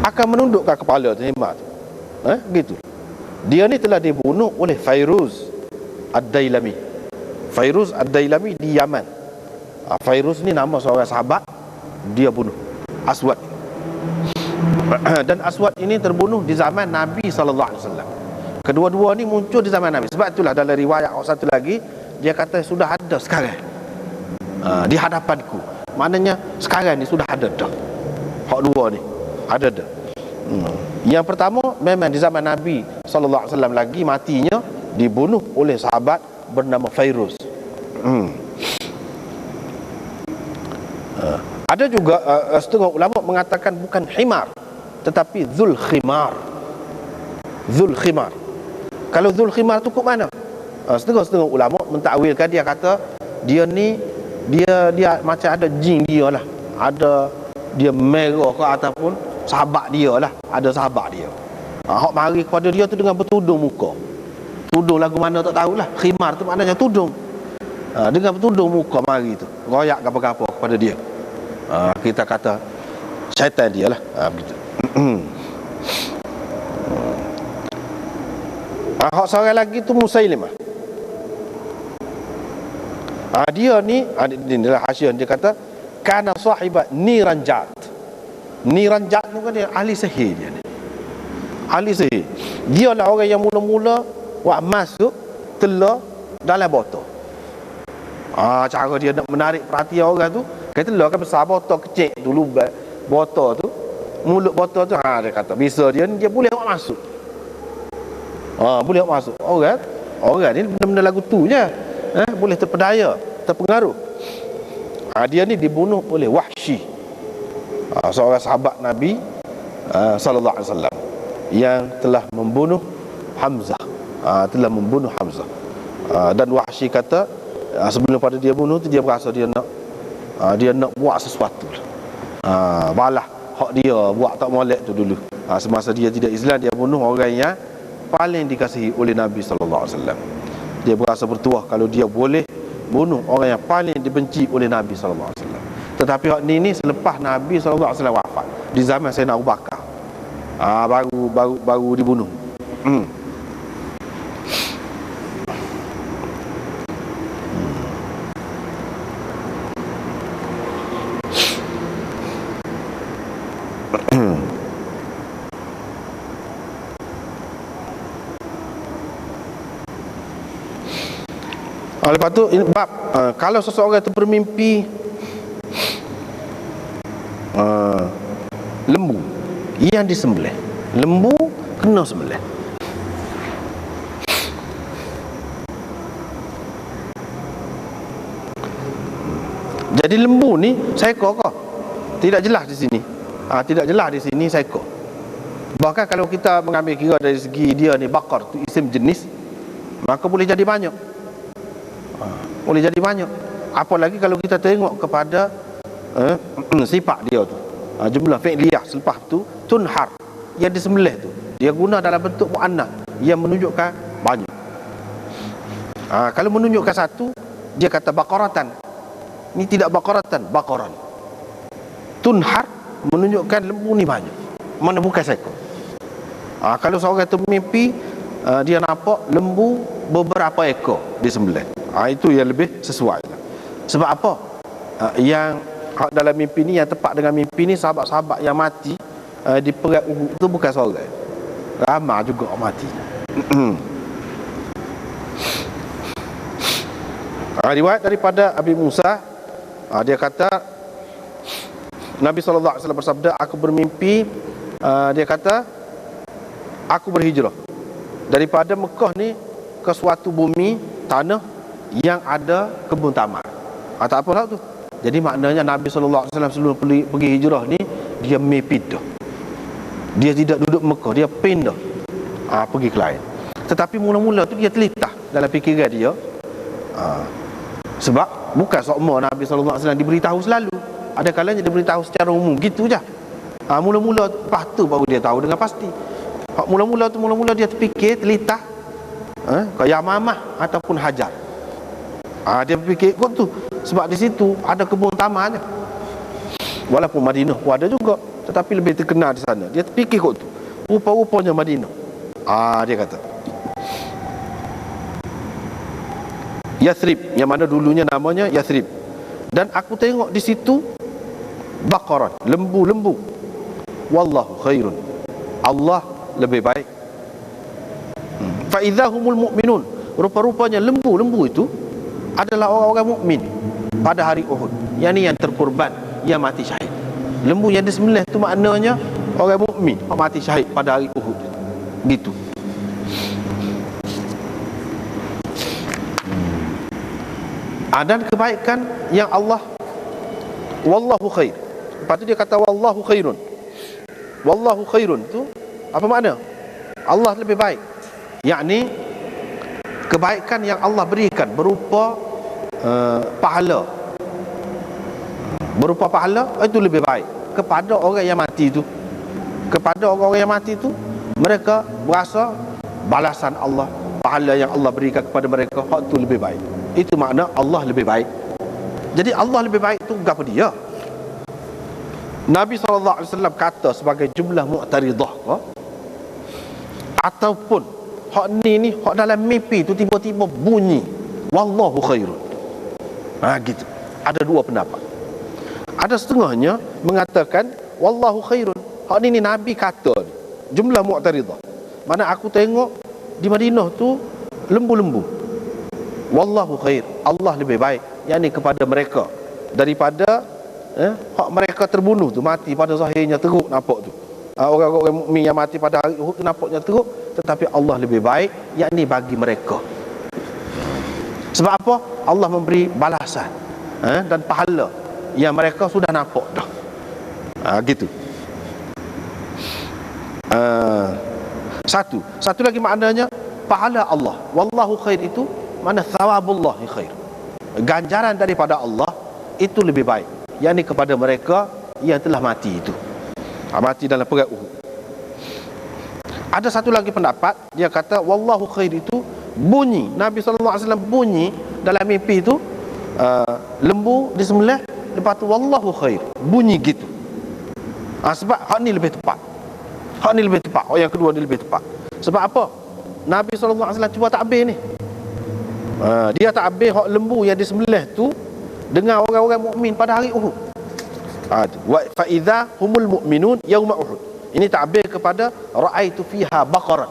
Akan menundukkan kepala tu himar tu. Gitu. Dia ni telah dibunuh oleh Fairuz Ad-Dailami. Fairuz Ad-Dailami di Yaman. Fairuz ni nama seorang sahabat, dia bunuh Aswad. Dan Aswad ini terbunuh di zaman Nabi SAW. Kedua-dua ni muncul di zaman Nabi. Sebab itulah dalam riwayat satu lagi, dia kata sudah ada sekarang di hadapanku. Maknanya sekarang ni sudah ada dah. Hak dua ni ada dah. Yang pertama memang di zaman Nabi SAW lagi, matinya dibunuh oleh sahabat bernama Fairuz. Ada juga setengah ulama mengatakan bukan himar, tetapi Dzul Khimar. Dzul Khimar. Kalau Dzul Khimar tu kok mana? Setengah ulama mentakwilkan, dia kata dia ni dia macam ada jin dia lah. Ada dia merah ke ataupun sahabat dia lah, ada sahabat dia. Hak mari kepada dia tu dengan bertudung muka. Tudung lagu mana tak tahulah. Khimar tu maknanya tudung. Dengan bertudung muka mari tu, royak apa-apa kepada dia. Kita kata syaitan dia lah. Begitu. Hak seorang lagi tu Musailimah. Dia ni adalah Hasyiah, dia kata kana sahibat Niranjat. Niranjat tu kan dia ahli sihir dia ni. Ahli sihir. Dia lah orang yang mula-mula masuk telah dalam botol. Cara dia nak menarik perhatian orang tu, kata telah kan besar botol kecil dulu, botol tu, mulut botol tu, dia kata bisa dia boleh masuk. Boleh masuk. Orang ni benda-benda lagu tu je. Boleh terpedaya, terpengaruh. Dia ni dibunuh oleh Wahsy, seorang sahabat Nabi sallallahu alaihi wasallam yang telah membunuh Hamzah. Dan Wahsy kata sebelum pada dia bunuh tu, dia berasa dia nak buat sesuatu. Balah hak dia buat tak molek tu dulu. Semasa dia tidak Islam, dia bunuh orang yang paling dikasihi oleh Nabi sallallahu alaihi wasallam. Dia berasa bertuah kalau dia boleh bunuh orang yang paling dibenci oleh Nabi sallallahu alaihi wasallam. Tetapi hak ni selepas Nabi sallallahu alaihi wasallam wafat, di zaman Sayyidina Abu Bakar. Baru dibunuh. Lepas tu bab kalau seseorang itu bermimpi lembu yang disembelih, lembu kena sembelih. Jadi lembu ni seekor ke? Tidak jelas di sini. Tidak jelas di sini seekor. Bahkan kalau kita mengambil kira dari segi dia ni bakar tu isim jenis, maka boleh jadi banyak. Boleh jadi banyak. Apalagi kalau kita tengok kepada sifat dia tu, jumlah fi'liyah selepas tu tunhar, yang disembelih tu dia guna dalam bentuk muannas yang menunjukkan banyak. Kalau menunjukkan satu, dia kata baqaratan. Ini tidak baqaratan, baqaran. Tunhar menunjukkan lembu ni banyak, mana bukan seekor. Kalau seorang tu mimpi dia nampak lembu beberapa ekor disembelih, itu yang lebih sesuai. Sebab apa? Yang dalam mimpi ni, yang tepat dengan mimpi ni, sahabat-sahabat yang mati di perang Uhud tu bukan seorang, ramai juga mati. Riwayat daripada Abi Musa, dia kata Nabi SAW bersabda, aku bermimpi, dia kata aku berhijrah daripada Mekah ni ke suatu bumi tanah yang ada kebun tamar. Tak apa tu. Jadi maknanya Nabi SAW sebelum pergi hijrah ni, dia pindah. Dia tidak duduk Mekah, dia pindah pergi ke lain. Tetapi mula-mula tu dia terlintas dalam fikiran dia, Sebab bukan semua Nabi SAW diberitahu selalu. Ada kalanya diberitahu secara umum gitu je. Mula-mula lepas tu baru dia tahu dengan pasti. Mula-mula dia terfikir, telitah, kayak Yamamah ataupun Hajar. Dia fikir kot tu. Sebab di situ ada kebun tamannya. Walaupun Madinah pun ada juga, tetapi lebih terkenal di sana. Dia terfikir kot tu. Rupa-rupanya Madinah. Dia kata Yathrib, yang mana dulunya namanya Yathrib. Dan aku tengok di situ baqaran, lembu-lembu. Wallahu khairun, Allah lebih baik. Fa idzahumul mu'minun, rupa-rupanya lembu-lembu itu adalah orang-orang mukmin pada hari Uhud. Yang terkorban, yang mati syahid. Lembu yang disembelih itu maknanya orang mukmin yang mati syahid pada hari Uhud. Gitu. Dan kebaikan yang Allah, wallahu khair. Lepas tu dia kata wallahu khairun. Wallahu khairun tu apa makna? Allah lebih baik. Yakni kebaikan yang Allah berikan berupa pahala. Berupa pahala itu lebih baik kepada orang yang mati itu. Kepada orang-orang yang mati itu, mereka berasa balasan Allah, pahala yang Allah berikan kepada mereka, hak itu lebih baik. Itu makna Allah lebih baik. Jadi Allah lebih baik tu apa dia? Nabi SAW kata sebagai jumlah mu'taridah ke? Ataupun hak ni hak dalam mimpi tu tiba-tiba bunyi wallahu khairun. Gitu. Ada dua pendapat. Ada setengahnya mengatakan wallahu khairun. Hak ni Nabi kata ni, jumlah mu'taridah. Mana aku tengok di Madinah tu lembu-lembu. Wallahu khair, Allah lebih baik, yakni kepada mereka daripada hak mereka terbunuh tu, mati pada zahirnya teruk nampak tu. Orang-orang mukmin yang mati pada hari Uhud tu nampaknya teruk, tetapi Allah lebih baik, yakni bagi mereka. Sebab apa? Allah memberi balasan dan pahala yang mereka sudah nampak dah. Gitu. Satu lagi maknanya pahala Allah. Wallahu khair itu mana thawabullah khair. Ganjaran daripada Allah itu lebih baik, yakni kepada mereka yang telah mati itu. Mati dalam perang Uhud. Ada satu lagi pendapat, dia kata wallahu khair itu bunyi Nabi SAW bunyi dalam mimpi itu lembu disembelih, lepas tu wallahu khair, bunyi gitu. Sebab hak ni lebih tepat. Hak ni lebih tepat. Yang kedua ni lebih tepat. Sebab apa? Nabi SAW cuba takbir ni. Dia takbir hak lembu yang disembelih tu dengan orang-orang mukmin pada hari Uhud. Wa fa idza humul mu'minun yauma Uhud. Ini takbir kepada ra'aitu fiha baqaran.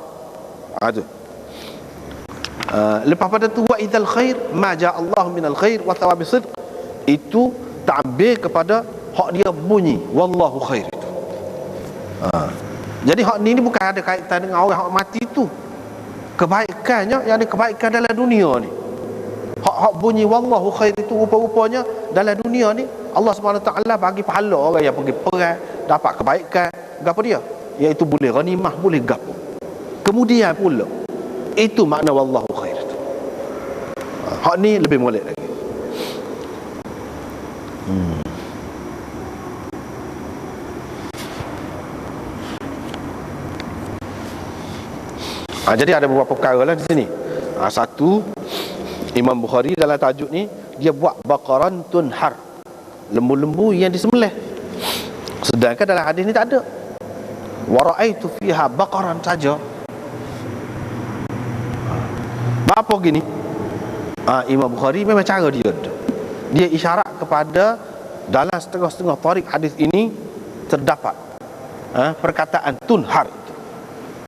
Lepas pada tu wa idzal khair ma ja Allah minal khair wa thawabi sidq. Itu takbir kepada hak dia bunyi wallahu khair itu. Jadi hak ni bukan ada kaitan dengan orang hak mati tu. Kebaikannya yang ada kebaikan dalam dunia ni. Hak bunyi wallahu khair itu rupa-rupanya dalam dunia ni Allah SWT bagi pahala orang yang pergi perang, dapat kebaikan. Gapo dia? Iaitu boleh ghanimah, boleh gapo. Kemudian pula itu makna wallahu khair itu. Hak ni lebih molek lagi. Jadi ada beberapa perkara lah di sini. Satu, Imam Bukhari dalam tajuk ni dia buat baqaran tunhar, lembu-lembu yang disembelih. Sedangkan dalam hadis ni tak ada. Wa ra'aitu fiha baqaran saja. Apa gini? Imam Bukhari memang cara dia isyarat kepada dalam setengah-setengah tarik hadis ini terdapat perkataan tunhar.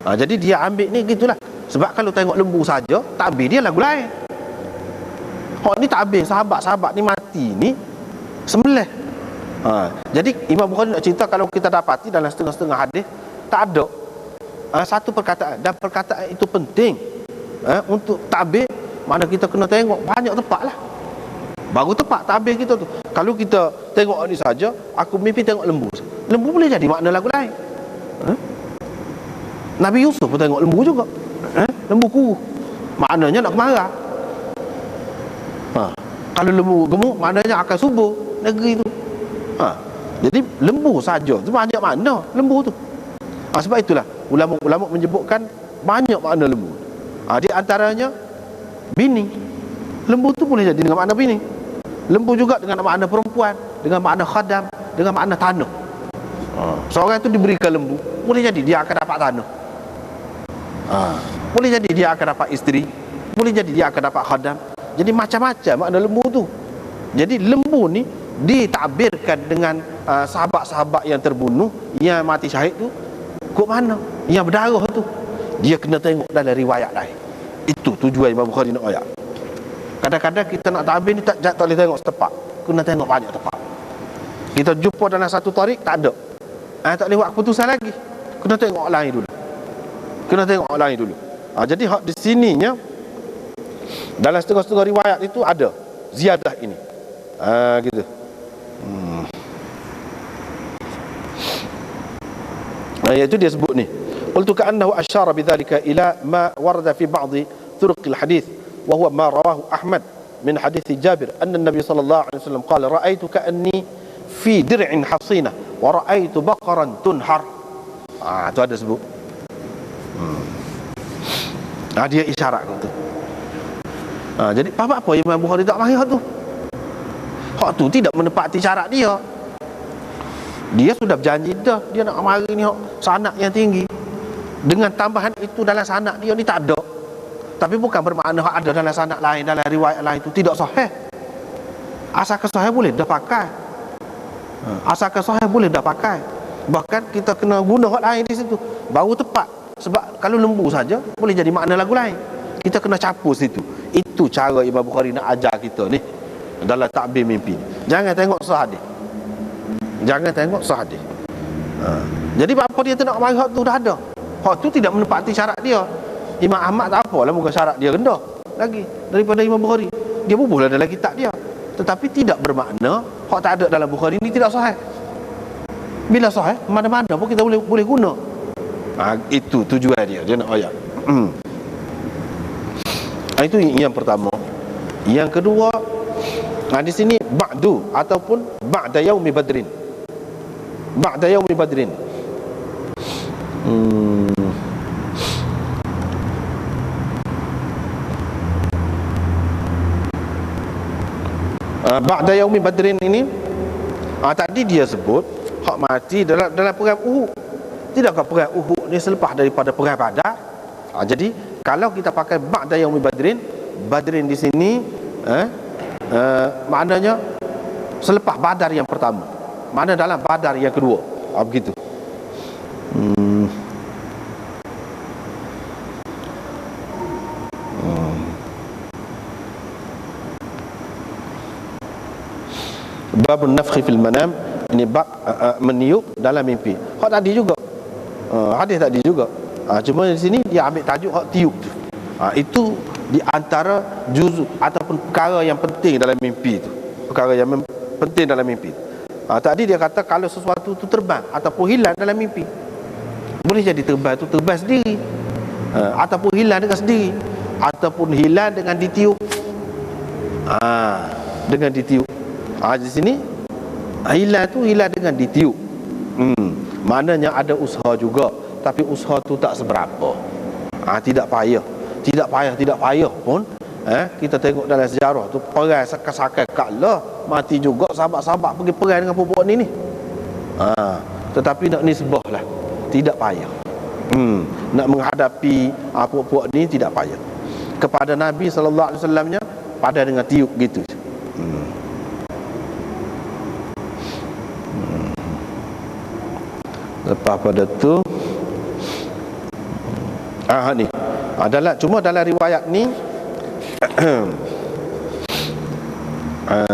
Jadi dia ambil ni gitulah. Sebab kalau tengok lembu saja, takbir dia lagu lain. Hak ni takbir sahabat-sahabat ni mati ni sembelih. Jadi Imam Bukhari nak cerita kalau kita dapati dalam setengah-setengah hadis tak ada satu perkataan, dan perkataan itu penting untuk takbir. Mana kita kena tengok banyak tempat lah, baru tepat takbir kita tu. Kalau kita tengok ni saja, aku mimpi tengok lembu. Lembu boleh jadi makna lagu lain. Nabi Yusuf pun tengok lembu juga. Lembu kuruh, maknanya nak marah. Kalau lembu gemuk maknanya akan subur negeri tu. Jadi lembu saja tu banyak makna lembu tu. Sebab itulah ulama-ulama menyebutkan banyak makna lembu. Di antaranya bini. Lembu tu boleh jadi dengan makna bini. Lembu juga dengan makna perempuan, dengan makna khadam, dengan makna tanah. Seorang tu diberikan lembu, boleh jadi dia akan dapat tanah. Boleh jadi dia akan dapat isteri, boleh jadi dia akan dapat khadam. Jadi macam-macam makna lembu tu. Jadi lembu ni ditakbirkan dengan sahabat-sahabat yang terbunuh, yang mati syahid tu. Kok mana? Yang berdarah tu, dia kena tengok dalam riwayat lain. Itu tujuan Imam Bukhari nak ayat. Kadang-kadang kita nak takbir ni tak boleh tengok setepak, kena tengok banyak tempat. Kita jumpa dalam satu tarik tak ada, tak boleh buat keputusan lagi, kena tengok lain dulu. Jadi di sininya dalam setengah-setengah riwayat itu ada ziyadah ini. Gitu. Iaitu dia sebut ni, qultu ka'annahu asyara bidzalika ila ma warada fi ba'd turuqil hadits wa huwa ma rawahu Ahmad min hadits Jabir anna an-nabiy sallallahu alaihi wasallam qala ra'aitu ka'anni fi dir'in hasina wa ra'aitu baqaran tunhar. Tu ada sebut. Dia isyarat tu. Jadi apa Imam Bukhari tak mari hak tu? Hak tu tidak menepati syarat dia. Dia sudah berjanji dah dia nak mari ni hak sanad yang tinggi. Dengan tambahan itu dalam sanad dia ni tak ada. Tapi bukan bermakna hak ada dalam sanad lain, dalam riwayat lain itu tidak sahih. Asalkan sahih boleh dah pakai. Asalkan sahih boleh dah pakai. Bahkan kita kena guna hak lain di situ baru tepat. Sebab kalau lembu saja boleh jadi makna lagu lain. Kita kena capur situ. Itu cara Imam Bukhari nak ajar kita ni dalam takbir mimpi. Jangan tengok sahih. Jadi apa dia tu nak mari hak tu dah ada. Hak tu tidak menepati syarat dia. Imam Ahmad tak apalah, bukan syarat dia rendah lagi daripada Imam Bukhari. Dia bubuhlah dalam kitab dia. Tetapi tidak bermakna hak tak ada dalam Bukhari ni tidak sahih. Bila sahih, mana-mana pun kita boleh guna. Itu tujuan dia nak ayat. Itu yang pertama. Yang kedua, di sini ba'du ataupun ba'da yaumi badrin. Ba'da yaumi badrin. Ba'da yaumi badrin ini tadi dia sebut hak mati dalam perang Uhud. Tidakkah perang Uhud ni selepas daripada perang Badar? Jadi kalau kita pakai ba'da yaumi badrin, badrin di sini maknanya selepas Badar yang pertama, makna dalam Badar yang kedua. Begitu. Babun nafkhi fil manam, ini bab meniup dalam mimpi. Hak tadi juga, hadis tadi juga. Cuma di sini dia ambil tajuk hak tiup tu. Itu di antara juz ataupun perkara yang penting dalam mimpi itu. Perkara yang penting dalam mimpi. Tadi dia kata kalau sesuatu tu terbang ataupun hilang dalam mimpi, boleh jadi terbang tu terbang sendiri, ataupun hilang dengan sendiri, ataupun hilang dengan ditiup. Dengan ditiup. Di sini hilang tu hilang dengan ditiup. Maknanya ada usaha juga, tapi usaha tu tak seberapa. Tidak payah pun kita tengok dalam sejarah tu perang sakai-sakai kalah mati juga sahabat-sahabat pergi perang dengan puak ni. Tetapi nak nisbah lah, tidak payah. Nak menghadapi puak ni tidak payah. Kepada Nabi sallallahu alaihi wasallamnya pada dengan tiup gitu. Lepas pada tu ni adalah cuma dalam riwayat ni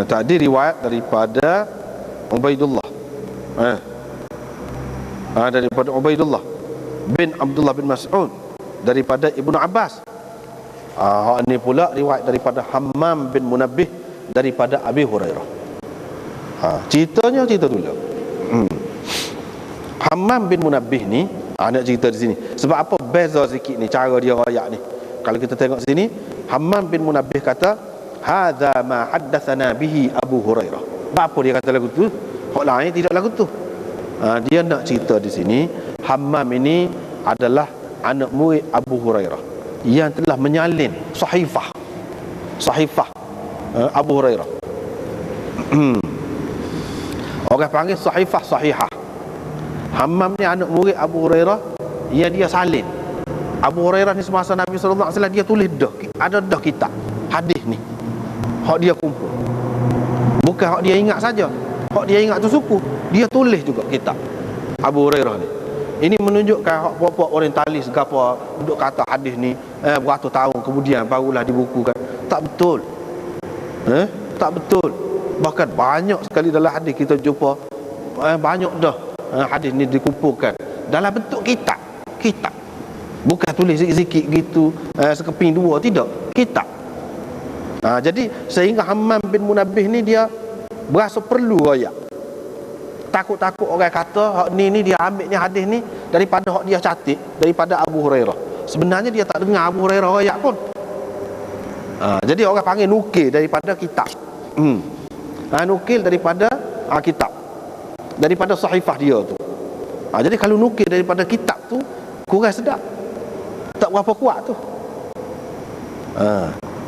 tadi riwayat daripada Ubaidullah daripada Ubaidullah bin Abdullah bin Mas'ud daripada Ibnu Abbas. Ni pula riwayat daripada Hammam bin Munabbih daripada Abi Hurairah. Ceritanya cerita dulu. Hammam bin Munabbih ni nak cerita di sini. Sebab apa beza sikit ni cara dia royak ni. Kalau kita tengok sini, Hammam bin Munabbih kata hadza ma haddatsana bihi Abu Hurairah. Apa dia kata lagu tu? Hak lain tidak lagu tu. Dia nak cerita di sini, Hammam ini adalah anak murid Abu Hurairah yang telah menyalin sahifah Abu Hurairah. Orang panggil sahifah sahihah. Hammam ni anak murid Abu Hurairah yang dia salin. Abu Hurairah ni semasa Nabi SAW dia tulis ada kitab hadis ni. Hak dia kumpul. Bukan hak dia ingat saja. Hak dia ingat tu suku. Dia tulis juga kitab Abu Hurairah ni. Ini menunjukkan hak puak-puak orientalis gapo duduk kata hadis ni beratus tahun kemudian barulah dibukukan. Tak betul. Tak betul. Bahkan banyak sekali dalam hadis kita jumpa banyak dah hadis ni dikumpulkan dalam bentuk kitab. Bukan tulis sikit-sikit gitu sekeping dua, tidak. Kitab. Jadi sehingga Hammam bin Munabbih ni dia berasa perlu royak. Takut-takut orang kata hak ni dia ambil ni hadis ni daripada hak dia catat daripada Abu Hurairah. Sebenarnya dia tak dengar Abu Hurairah royak pun. Jadi orang panggil nukil daripada kitab. Nukil daripada kitab, daripada sahifah dia tu. Jadi kalau nukil daripada kitab tu kurang sedap, tak berapa kuat tu.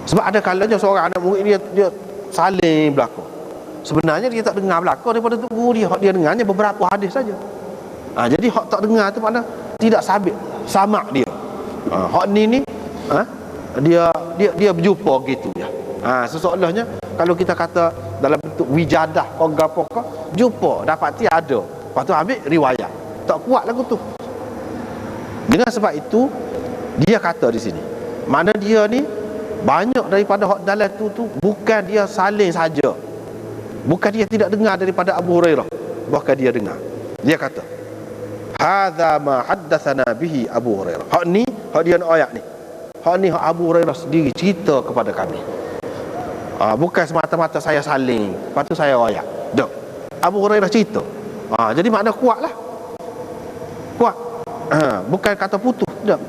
Sebab ada kalanya seorang anak murid dia saling belakang. Sebenarnya dia tak dengar belakang daripada tu guru dia. Hak dia dengarnya beberapa hadis saja. Jadi hak tak dengar tu mana tidak sabit sama dia. Hak ni dia berjumpa gitu ya. Seseolahnya kalau kita kata dalam bentuk wijadah kau gapo kau jumpa dapati ada. Lepas tu ambil riwayat. Tak kuat lagu tu. Dengan sebab itu dia kata di sini, mana dia ni banyak daripada hak dalam tu bukan dia saling saja. Bukan dia tidak dengar daripada Abu Hurairah, bahkan dia dengar. Dia kata, hadza ma haddatsana bihi Abu Hurairah. Hak ni, hak dia nak ayat ni. Hak ni hak Abu Hurairah sendiri cerita kepada kami. Bukan semata-mata saya saling, lepas tu saya ayat. Dak. Abu Hurairah cerita. Jadi makna kuatlah. Kuat. Bukan kata putus, dak.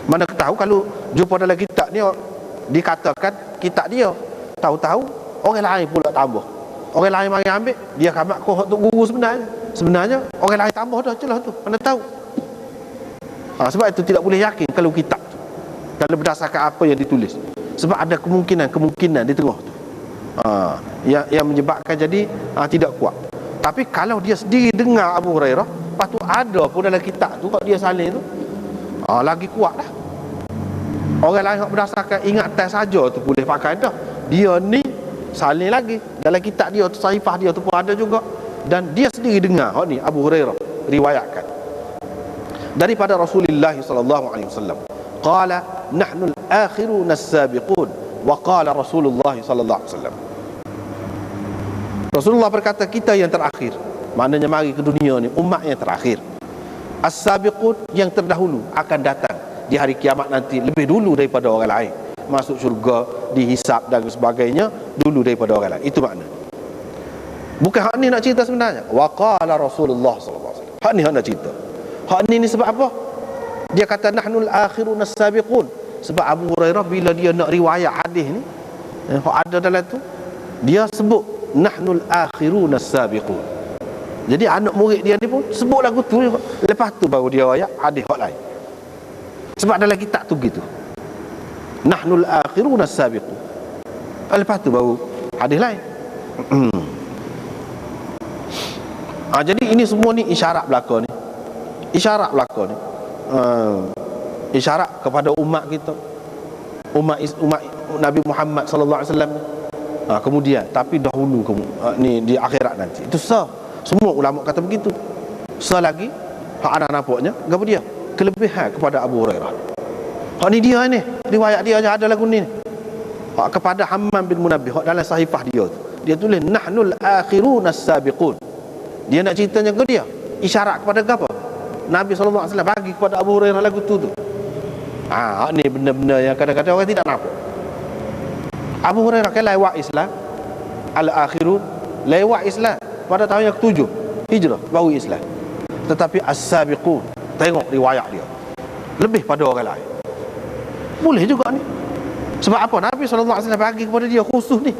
Mana tahu kalau jumpa dalam kitab ni dikatakan kitab dia, tahu-tahu orang lain pula tambah. Orang lain mari ambil, dia kamat kau untuk guru sebenarnya orang lain tambah dah celah tu. Mana tahu. Sebab itu tidak boleh yakin kalau kitab tu, kalau berdasarkan apa yang ditulis. Sebab ada kemungkinan di tengah tu. Yang menyebabkan jadi tidak kuat. Tapi kalau dia sendiri dengar Abu Hurairah, lepas tu ada pun dalam kitab tu kalau dia salin tu, lagi kuat dah. Orang lain yang berdasarkan ingatan saja tu boleh pakai dah. Dia ni salin lagi dalam kitab dia tu, sahifah dia tu pun ada juga, dan dia sendiri dengar. Ni Abu Hurairah riwayatkan daripada Rasulullah sallallahu alaihi wasallam, qala nahnu al-akhirun as-sabiqun, wa qala Rasulullah sallallahu alaihi wasallam. Rasulullah berkata kita yang terakhir, maknanya mari ke dunia ni umat yang terakhir. As-sabiqun yang terdahulu akan datang di hari kiamat nanti lebih dulu daripada orang lain, masuk syurga, dihisap dan sebagainya dulu daripada orang lain. Itu makna. Bukan hak ni nak cerita sebenarnya. Wa qala Rasulullah sallallahu alaihi wasallam. Hak ni hak nak cerita. Hak ni sebab apa? Dia kata nahnul akhirun as-sabiqun. Sebab Abu Hurairah bila dia nak riwayat hadis ni, hak ada dalam tu, dia sebut nahnul akhirun as-sabiqun. Jadi anak murid dia ni pun sebut lagu tu, lepas tu baru dia riwayat hadis hak lain. Sebab dalam kitab tu gitu. Nahnul akhirun as-sabiqun. Lepas tu baru hadis lain. Jadi ini semua ni isyarat belaka ni. Isyarat belaka ni. Isyarat kepada umat kita. Umat Nabi Muhammad sallallahu alaihi wasallam. Kemudian tapi dahulu ni di akhirat nanti. Itu semua ulama kata begitu. Lagi hak ada nampaknya gapo dia? Kelebihan kepada Abu Hurairah. Hak ni dia ni, riwayat dia aja ada lagu ni. Hak kepada Hammam bin Munabbih, hak dalam sahifah dia tu. Dia tulis nahnul akhirun as-sabiqun. Dia nak ceritanya ke dia, isyarat kepada apa? Nabi SAW bagi kepada Abu Hurairah lagu tu. Hak ni benda-benda yang kadang-kadang orang tidak nampak. Abu Hurairah kan lewat Islam, al-akhirun lewat Islam pada tahun yang ke-7 Hijrah baru Islam. Tetapi as-sabiqun, tengok riwayat dia lebih pada orang lain. Boleh juga ni. Sebab apa? Nabi SAW bagi kepada dia khusus ni.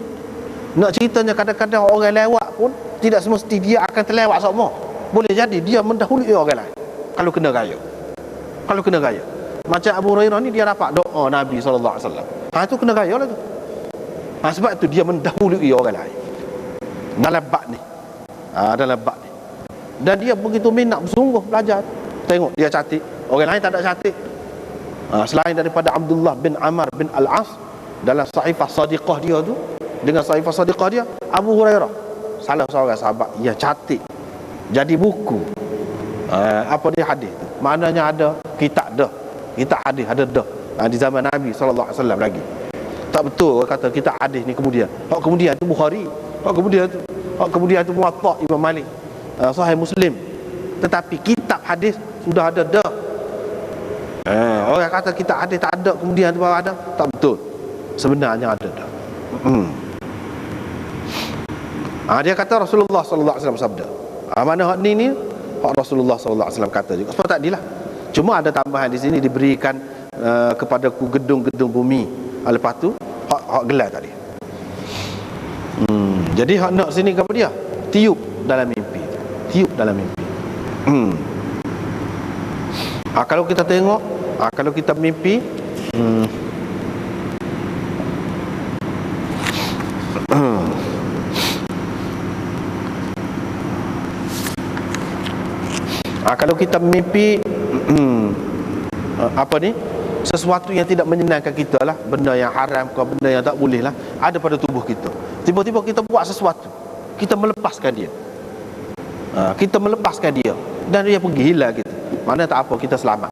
Nak ceritanya kadang-kadang orang lewat pun tidak semesti dia akan terlewat semua. Boleh jadi dia mendahului orang lain kalau kena raya. Kalau kena raya. Macam Abu Hurairah ni, dia dapat doa Nabi SAW. Itu kena raya lah tu. Sebab itu dia mendahului orang lain dalam bab ni. Dalam bab ni. Dan dia begitu minat bersungguh belajar. Tengok dia cantik, orang lain tak ada cantik. Selain daripada Abdullah bin Amr bin Al-As, dalam Sahifah Sadiqah dia tu, dengan Sahifah Sadiqah dia, Abu Hurairah salah seorang sahabat yang cantik, jadi buku. Apa dia hadis tu? Maknanya ada kitab dah. Kitab hadis ada dah. Di zaman Nabi SAW lagi. Tak betul orang kata kitab hadis ni kemudian. Hak kemudian tu Bukhari. Hak kemudian tu Muwatta Imam Malik, Sahih Muslim. Tetapi kitab hadis sudah ada dah. Orang kata kitab hadis tak ada, kemudian tu baru ada. Tak betul. Sebenarnya ada dah. Dia kata Rasulullah SAW sabda. Mana hak ni hak Rasulullah SAW kata juga. Sebab tak adilah. Cuma ada tambahan di sini diberikan kepada gedung-gedung bumi. Lepas tu hak gelar tadi. Jadi hak nak sini apa dia? Tiup dalam mimpi. Tiup dalam mimpi. Kalau kita tengok, kalau kita mimpi, kalau kita mimpi apa ni, sesuatu yang tidak menyenangkan kita lah, benda yang haram ke, benda yang tak boleh lah, ada pada tubuh kita. Tiba-tiba kita buat sesuatu, kita melepaskan dia. Kita melepaskan dia dan dia pergi hilang kita. Mana tak apa, kita selamat.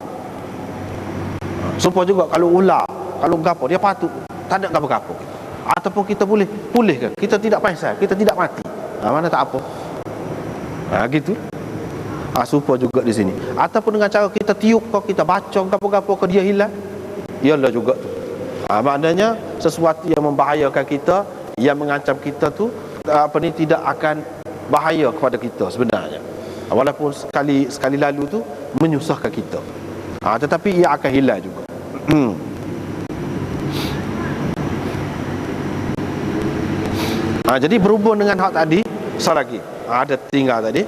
Supaya juga kalau ular, kalau gapo, dia patut, tak ada gapo-gapo. Ataupun kita boleh pulihkan, kita tidak pingsan, kita tidak mati. Mana tak apa. Gitu. Supaya juga di sini. Ataupun dengan cara kita tiup ke, kita baca gapo-gapo ke, dia hilang. Ialah juga tu. Maknanya sesuatu yang membahayakan kita, yang mengancam kita tu, tidak akan bahaya kepada kita sebenarnya. Walaupun sekali lalu tu menyusahkan kita, tetapi ia akan hilang juga. Jadi berhubung dengan hak tadi, lagi ada tinggal tadi.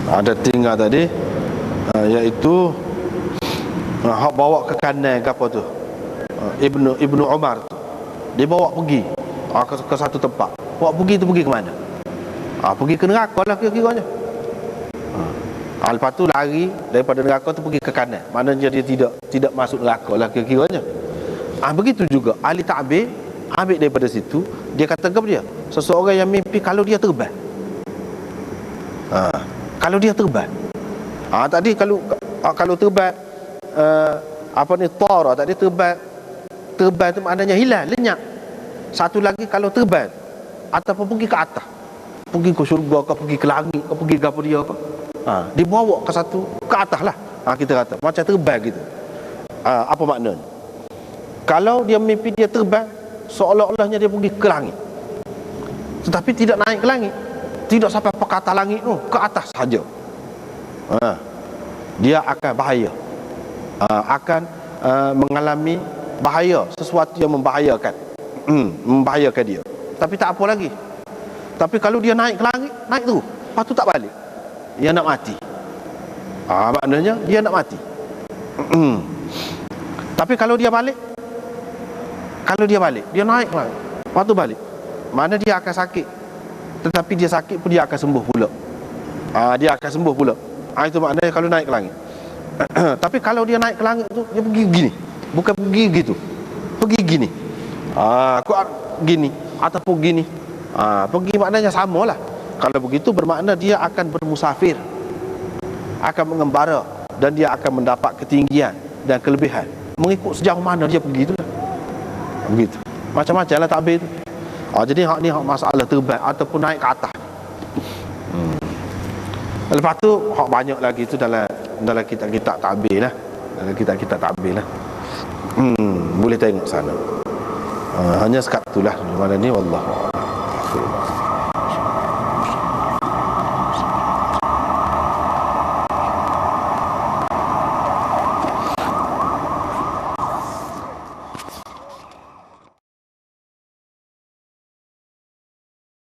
Ada tinggal tadi, iaitu hak bawa ke kanan ke apa tu, Ibnu Umar tu, dia bawa pergi ke satu tempat. Bawa pergi tu pergi ke mana? Pergi ke neraka lah kira-kiranya. Lepas tu lari daripada neraka tu pergi ke kanan. Maknanya dia tidak masuk neraka lah kira-kiranya. Begitu juga ahli ta'bir ambil daripada situ. Dia kata kepada dia, seseorang yang mimpi kalau dia terbang, kalau dia terbang, tadi kalau terbang, tara tadi, terbang tu maknanya hilang, lenyap. Satu lagi kalau terbang ataupun pergi ke atas, pergi ke syurga ke, pergi ke langit ke, pergi ke apa dia ke, dibawa ke satu, ke atas lah, kita kata macam terbang gitu. Apa maknanya? Kalau dia mimpi dia terbang, seolah-olahnya dia pergi ke langit, tetapi tidak naik ke langit, tidak sampai ke atas langit tu, ke atas saja. Dia akan bahaya, akan mengalami bahaya, sesuatu yang membahayakan, membahayakan dia. Tapi tak apa lagi. Tapi kalau dia naik ke langit, naik tu, lepas tu tak balik, dia nak mati. Maknanya dia nak mati. Tapi kalau dia balik, dia naik ke langit, lepas tu balik, mana dia akan sakit. Tetapi dia sakit pun dia akan sembuh pula. Dia akan sembuh pula. Itu maknanya kalau naik ke langit. Tapi kalau dia naik ke langit tu, dia pergi gini, bukan pergi gitu, pergi gini, gini ataupun gini. Pergi maknanya sama lah. Kalau begitu bermakna dia akan bermusafir, akan mengembara, dan dia akan mendapat ketinggian dan kelebihan mengikut sejauh mana dia pergi tu lah. Begitu. Macam-macam lah takbir tu. Jadi hak ni hak masalah terbang ataupun naik ke atas. Lepas tu hak banyak lagi tu dalam kitab-kitab takbir lah. Dalam kitab-kitab takbir lah. Boleh tengok sana. Hanya sekat itulah di mana ni, wallahu a'lam.